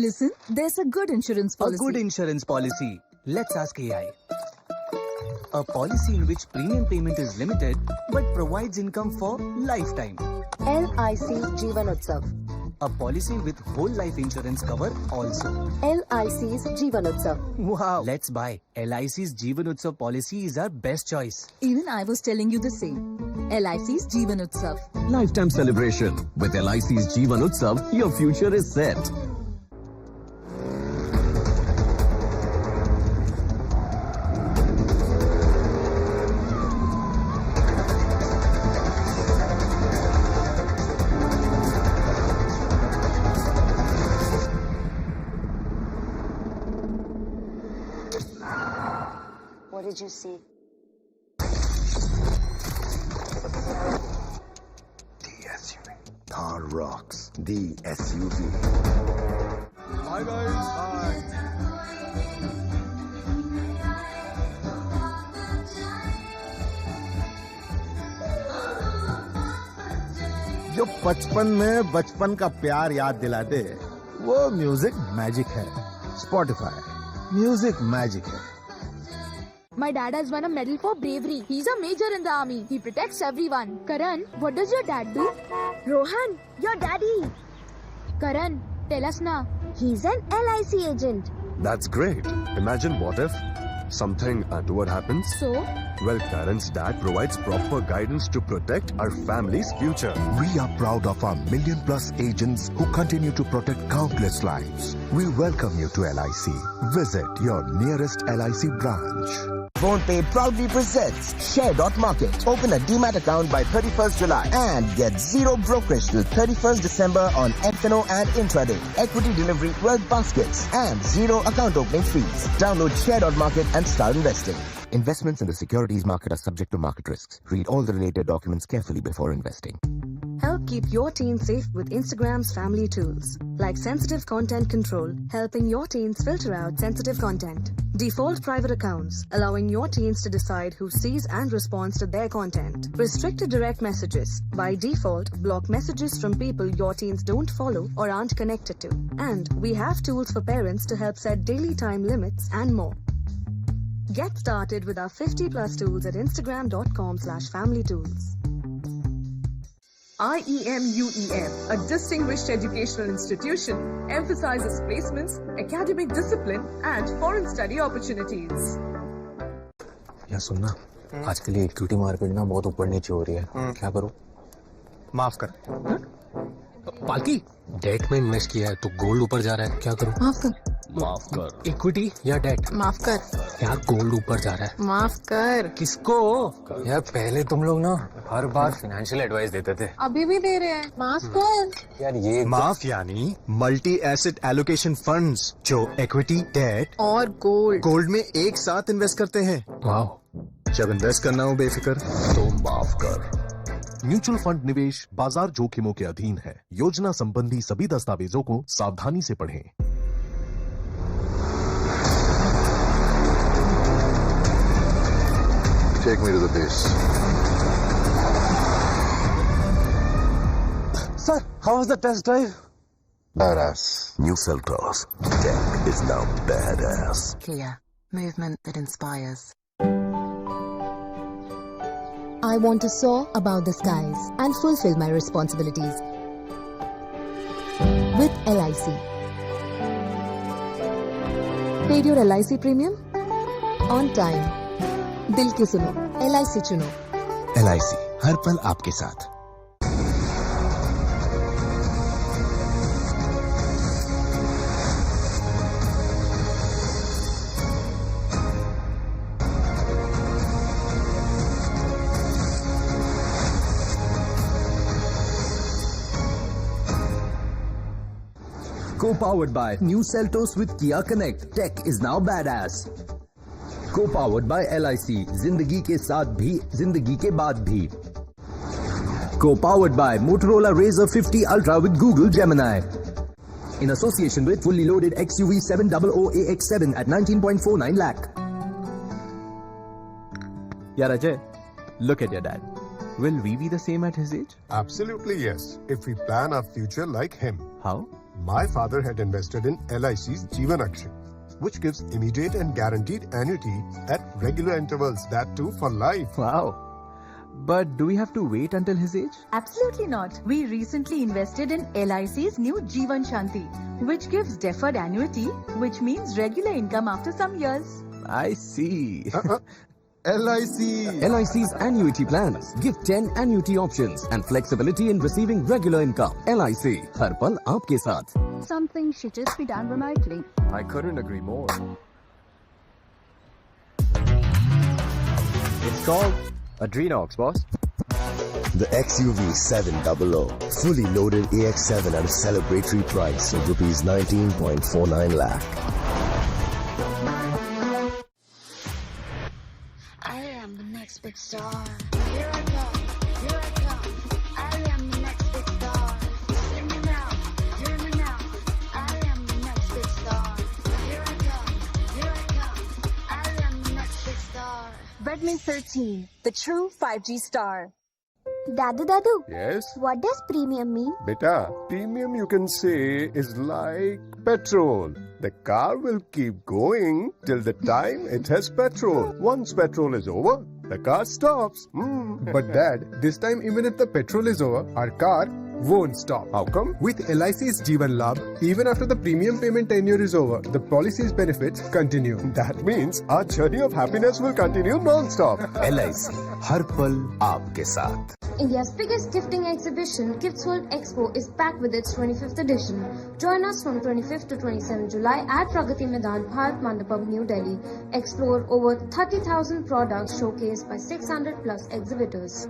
Listen, there's a good insurance policy. A good insurance policy. Let's ask AI. A policy in which premium payment is limited but provides income for lifetime. LIC Jeevan Utsav. A policy with whole life insurance cover also. LIC's Jeevan Utsav. Wow. Let's buy. LIC's Jeevan Utsav policy is our best choice. Even I was telling you the same. LIC's Jeevan Utsav. Lifetime celebration. With LIC's Jeevan Utsav, your future is set. What did you see? The SUV. Thar rocks. The SUV. Hi guys. Hi. जो बचपन में बचपन का प्यार याद दिला दे वो music magic है. Spotify. म्यूजिक मैजिक है. My dad has won a medal for bravery. He's a major in the army. He protects everyone. Karan, what does your dad do? Rohan, your daddy. Karan, tell us now. He's an LIC agent. That's great. Imagine what if something untoward happens. So? Well, Karan's dad provides proper guidance to protect our family's future. We are proud of our million-plus agents who continue to protect countless lives. We welcome you to LIC. Visit your nearest LIC branch. PhonePe proudly presents Share.Market. Open a Demat account by 31st July and get zero brokerage till 31st December on F&O and intraday, equity delivery, wealth baskets, and zero account opening fees. Download Share.Market and start investing. Investments in the securities market are subject to market risks. Read all the related documents carefully before investing. Help keep your teens safe with Instagram's family tools, like sensitive content control, helping your teens filter out sensitive content. Default private accounts, allowing your teens to decide who sees and responds to their content. Restricted direct messages. By default, block messages from people your teens don't follow or aren't connected to. And we have tools for parents to help set daily time limits and more. Get started with our 50+ tools at instagram.com/familytools. IEM-UEM, a distinguished educational institution, emphasizes placements, academic discipline, and foreign study opportunities. यार सुनना, आजकल ये equity market ना बहुत ऊपर नीचे हो रही है. क्या करूं? माफ कर. पालकी, डेट में इन्वेस्ट किया है तो गोल्ड ऊपर जा रहा है. क्या करूं? माफ कर. इक्विटी या डेट? माफ कर. यार गोल्ड ऊपर जा रहा है. माफ कर. किसको? यार पहले तुम लोग ना हर बार फाइनेंशियल एडवाइस देते थे. अभी भी दे रहे हैं. माफ कर. यार ये माफ यानी मल्टी एसेट एलोकेशन फंड्स जो इक्विटी, डेट और गोल्ड में एक साथ इन्वेस्ट करते हैं. वाह. जब इन्वेस्ट करना हो बेफिक्र तो माफ कर. म्यूचुअल फंड निवेश बाजार जोखिमों के अधीन है. योजना संबंधी सभी दस्तावेजों को सावधानी से पढ़ें. Take me to the base. Sir, how was the test drive? Badass. New Seltos. Tech is now badass. Kia, movement that inspires. I want to soar above the skies and fulfill my responsibilities. With LIC. Paid your LIC premium? On time. दिल की सुनो, LIC चुनो. LIC हर पल आपके साथ. Co-powered by New Seltos with Kia Connect. Tech is now badass. Co-powered by LIC. जिंदगी के साथ भी, जिंदगी के बाद भी. Co-powered by Motorola Razr 50 Ultra with Google Gemini. In association with fully loaded XUV 700AX7 at 19.49 lakh. Yeah, Ajay, look at your dad. Will we be the same at his age? Absolutely yes. If we plan our future like him. How? My father had invested in LIC's Jeevan Akshay, which gives immediate and guaranteed annuity at regular intervals, that too for life. Wow. But do we have to wait until his age? Absolutely not. We recently invested in LIC's new Jeevan Shanti, which gives deferred annuity, which means regular income after some years. I see. LIC. LIC's annuity plans give 10 annuity options and flexibility in receiving regular income. LIC, हर पल आपके साथ. Something should just be done remotely. I couldn't agree more. It's called Adrenox, boss. The XUV 700, fully loaded AX7 at a celebratory price of Rs 19.49 lakh. I am the next big star. Here I come, here I come. I am the next big star. See me now, hear me now. I am the next big star. Here I come, here I come. I am the next big star. Redmi 13, the true 5G star. Dadu, Yes? what does premium mean? Beta, premium you can say is like petrol. The car will keep going till the time it has petrol. Once petrol is over, the car stops. But Dad, this time even if the petrol is over, our car won't stop. How come? With LIC's Jeevan Labh, even after the premium payment tenure is over, the policy's benefits continue. That means our journey of happiness will continue non-stop. LIC, हर पल आपके साथ. India's biggest gifting exhibition, Gifts World Expo, is back with its 25th edition. Join us from 25th to 27 July at Pragati Maidan, Bharat Mandapam, New Delhi. Explore over 30,000 products showcased by 600 plus exhibitors.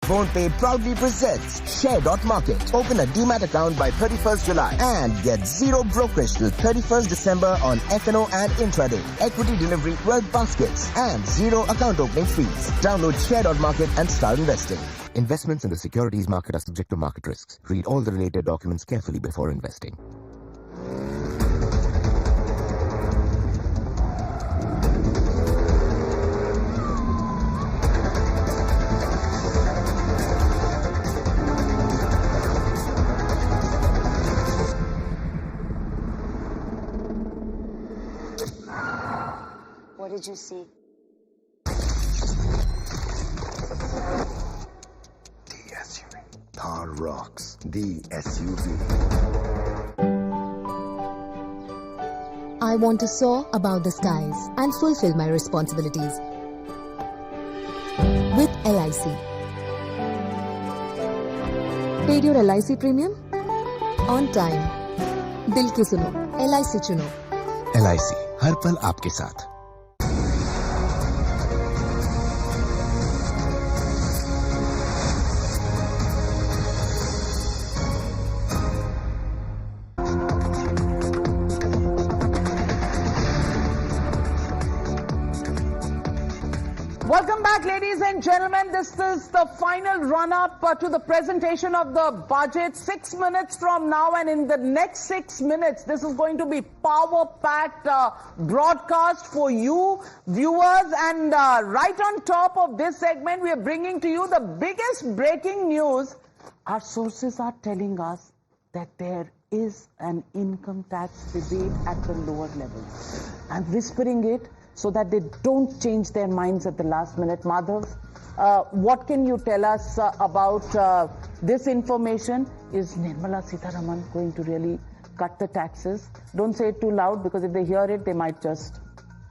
PhonePe proudly presents Share.Market. Open a Demat account by 31st July and get zero brokerage till 31st December on F&O and intraday, equity delivery, wealth baskets, and zero account opening fees. Download Share.Market and start investing. Investments in the securities market are subject to market risks. Read all the related documents carefully before investing. What did you see? The SUV. Thar rocks. The SUV. I want to soar above the skies and fulfill my responsibilities. With LIC. Paid your LIC premium? On time. दिल की सुनो, LIC चुनो. LIC, हर पल आपके साथ. Welcome back, ladies and gentlemen. This is the final run-up to the presentation of the budget. 6 minutes from now, and in the next 6 minutes, this is going to be power-packed broadcast for you, viewers. And right on top of this segment, we are bringing to you the biggest breaking news. Our sources are telling us that there is an income tax rebate at the lower levels. I'm whispering it so that they don't change their minds at the last minute. Madhav, what can you tell us about this information? Is Nirmala Sitharaman going to really cut the taxes? Don't say it too loud, because if they hear it, they might just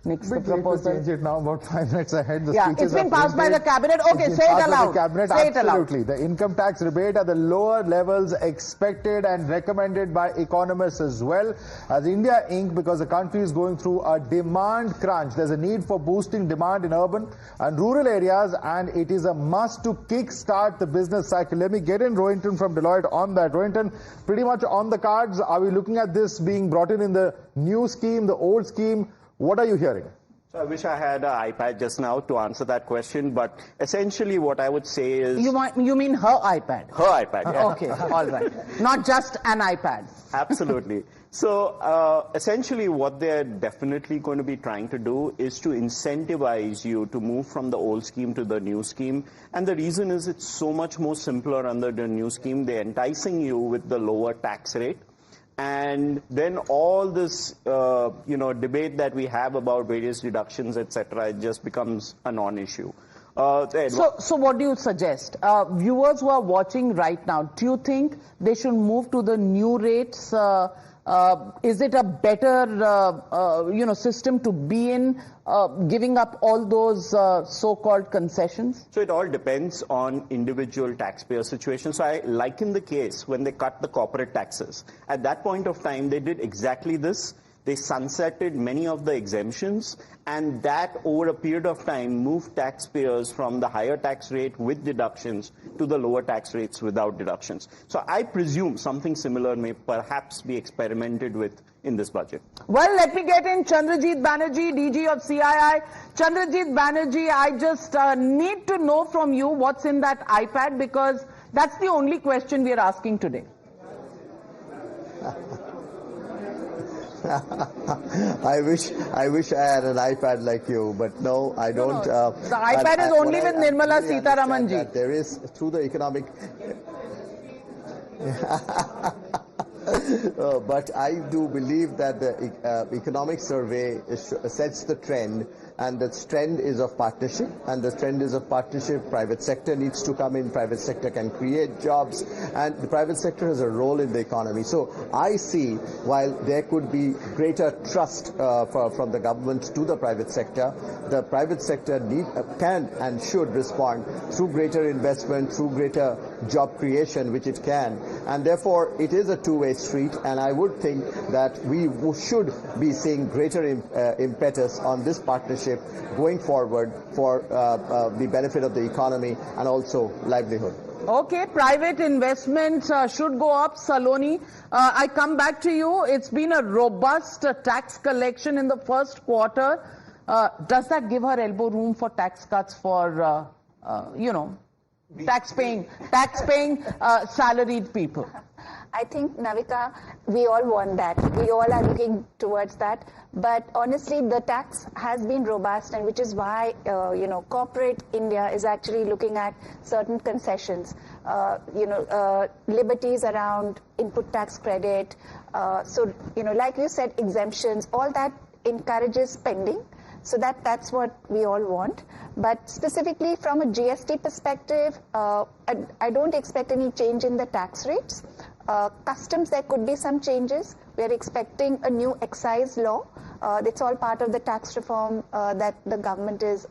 nix the proposal. Change it now, about 5 minutes ahead. The yeah, it's been passed by the cabinet. Okay, say it aloud. Say it aloud. Absolutely. The income tax rebate at the lower levels expected and recommended by economists as well. As India Inc., because the country is going through a demand crunch, there's a need for boosting demand in urban and rural areas, and it is a must to kick-start the business cycle. Let me get in Rohinton from Deloitte on that. Rohinton, pretty much on the cards. Are we looking at this being brought in the new scheme, the old scheme? What are you hearing? So I wish I had an iPad just now to answer that question, but essentially what I would say is... You mean her iPad? Her iPad, yeah. Okay, all right. Not just an iPad. Absolutely. So essentially what they're definitely going to be trying to do is to incentivize you to move from the old scheme to the new scheme. And the reason is it's so much more simpler under the new scheme. They're enticing you with the lower tax rate. And then all this, debate that we have about various deductions, etc., it just becomes a non-issue. So what do you suggest? Viewers who are watching right now, do you think they should move to the new rates? Is it a better, system to be in, giving up all those so-called concessions? So it all depends on individual taxpayer situations. So I liken the case when they cut the corporate taxes. At that point of time, they did exactly this. They sunsetted many of the exemptions, and that over a period of time moved taxpayers from the higher tax rate with deductions to the lower tax rates without deductions. So I presume something similar may perhaps be experimented with in this budget. Well, let me get in Chandrajit Banerjee, DG of CII. Chandrajit Banerjee, I just need to know from you what's in that iPad, because that's the only question we are asking today. I wish I had an iPad like you, but no, I don't. No. The iPad is only with Nirmala Sitharaman ji. There is, through the economic... but I do believe that the economic survey sets the trend, and the trend is of partnership, and the trend is of partnership. Private sector needs to come in, private sector can create jobs, and the private sector has a role in the economy. So I see, while there could be greater trust from the government to the private sector can and should respond through greater investment, through greater job creation, which it can, and therefore it is a two-way street, and I would think that we should be seeing greater impetus on this partnership going forward for the benefit of the economy and also livelihood. Okay, private investments should go up. Saloni, I come back to you. It's been a robust tax collection in the first quarter. Does that give her elbow room for tax cuts for, tax-paying salaried people? I think, Navika, we all want that. We all are looking towards that. But honestly, the tax has been robust, and which is why, corporate India is actually looking at certain concessions, liberties around input tax credit. Like you said, exemptions, all that encourages spending. So that's what we all want. But specifically from a GST perspective, I don't expect any change in the tax rates. Customs, there could be some changes. We are expecting a new excise law. That's all part of the tax reform that the government is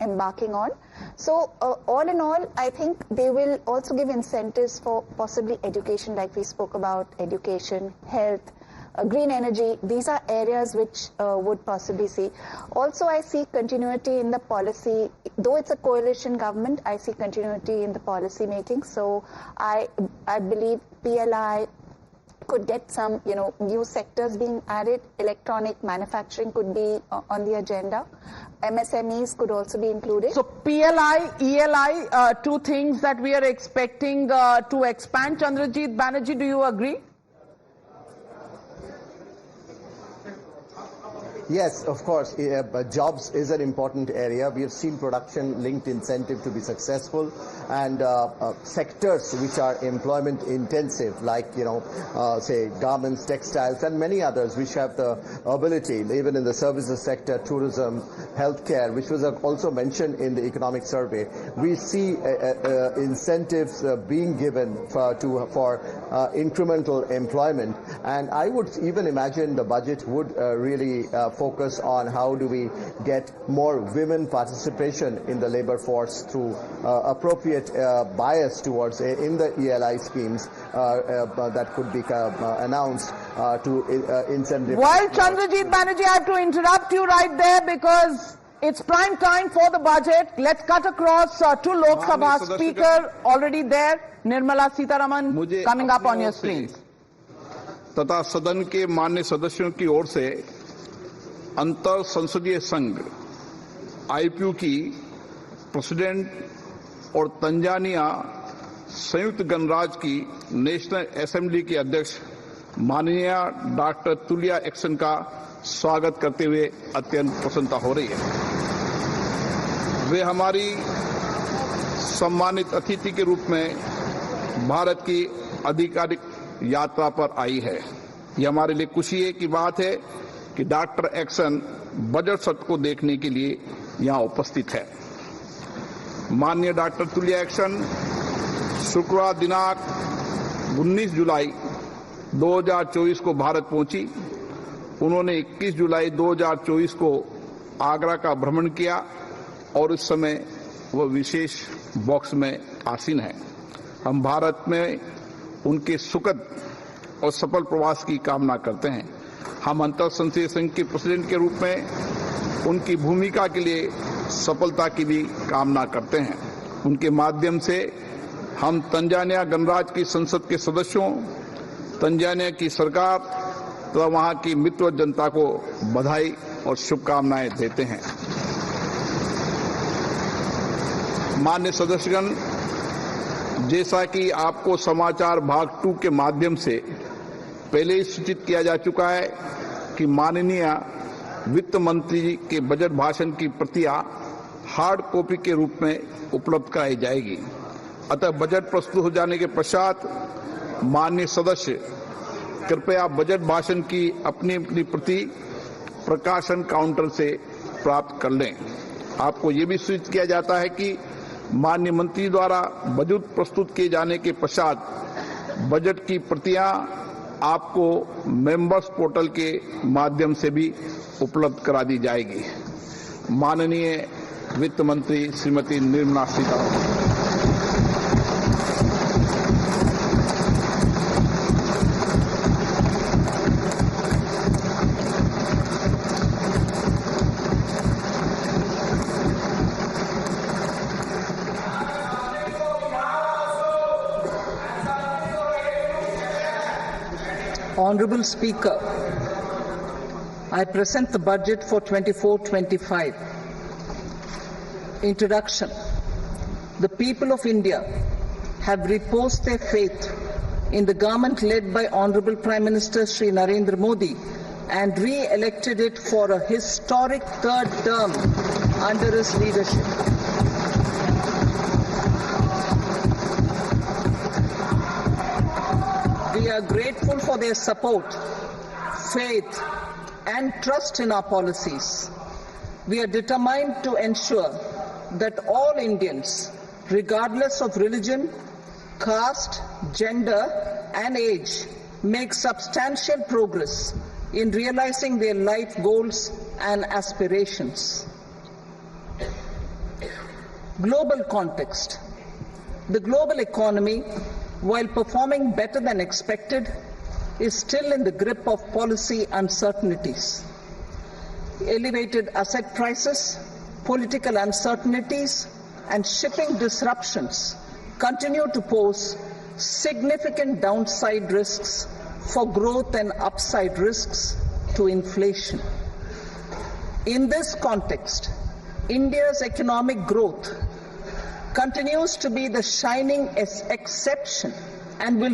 embarking on. So all in all, I think they will also give incentives for possibly education, like we spoke about, education, health, green energy. These are areas which would possibly see. Also, I see continuity in the policy. Though it's a coalition government, I see continuity in the policy making. So I believe PLI could get some, new sectors being added. Electronic manufacturing could be on the agenda. MSMEs could also be included. So PLI, ELI, two things that we are expecting to expand. Chandrajit Banerjee, do you agree? Yes, of course. Jobs is an important area. We have seen production-linked incentive to be successful, and sectors which are employment-intensive, like say garments, textiles, and many others, which have the ability, even in the services sector, tourism, healthcare, which was also mentioned in the economic survey. We see incentives being given for incremental employment, and I would even imagine the budget would really focus on how do we get more women participation in the labor force through appropriate bias towards in the ELI schemes that could be announced to incentive. While Chandrajit Banerjee, I have to interrupt you right there because it's prime time for the budget. Let's cut across to Lok Sabha. Speaker already there, Nirmala Sitharaman, coming up on your screens. तथा सदन के मान्य सदस्यों की ओर से अंतर संसदीय संघ आईपीयू की प्रेसिडेंट और तंजानिया संयुक्त गणराज्य की नेशनल असेंबली की अध्यक्ष माननीय डॉक्टर तुलिया एक्सन का स्वागत करते हुए अत्यंत प्रसन्नता हो रही है। वे हमारी सम्मानित अतिथि के रूप में भारत की आधिकारिक यात्रा पर आई है। ये हमारे लिए खुशी की बात है कि डॉक्टर एक्सन बजट सत्र को देखने के लिए यहाँ उपस्थित है। माननीय डॉक्टर तुल्या एक्सन शुक्रवार दिनांक 19 जुलाई 2024 को भारत पहुंची। उन्होंने 21 जुलाई 2024 को आगरा का भ्रमण किया और उस समय वह विशेष बॉक्स में आसीन है। हम भारत में उनके सुखद और सफल प्रवास की कामना करते हैं। हम अंतर संसदीय संघ के प्रेसिडेंट के रूप में उनकी भूमिका के लिए सफलता की भी कामना करते हैं। उनके माध्यम से हम तंजानिया गणराज्य की संसद के सदस्यों, तंजानिया की सरकार तथा वहां की मित्र जनता को बधाई और शुभकामनाएं देते हैं। माननीय सदस्यगण, जैसा कि आपको समाचार भाग 2 के माध्यम से पहले ही सूचित किया जा चुका है कि माननीय वित्त मंत्री जी के बजट भाषण की प्रतियां हार्ड कॉपी के रूप में उपलब्ध कराई जाएगी। अतः बजट प्रस्तुत हो जाने के पश्चात माननीय सदस्य कृपया बजट भाषण की अपनी अपनी प्रति प्रकाशन काउंटर से प्राप्त कर लें। आपको ये भी सूचित किया जाता है कि माननीय मंत्री द्वारा बजट प्रस्तुत किए जाने के पश्चात बजट की प्रतियां आपको मेंबर्स पोर्टल के माध्यम से भी उपलब्ध करा दी जाएगी। माननीय वित्त मंत्री Shrimati Nirmala Sitharaman. Honorable Speaker, I present the budget for 24-25. Introduction. The people of India have reposed their faith in the government led by Honorable Prime Minister Shri Narendra Modi and re-elected it for a historic third term under his leadership. We are grateful for their support, faith, and trust in our policies. We are determined to ensure that all Indians, regardless of religion, caste, gender, and age, make substantial progress in realizing their life goals and aspirations. Global context. The global economy, while performing better than expected, is still in the grip of policy uncertainties. Elevated asset prices, political uncertainties, and shipping disruptions continue to pose significant downside risks for growth and upside risks to inflation. In this context, India's economic growth continues to be the shining exception and will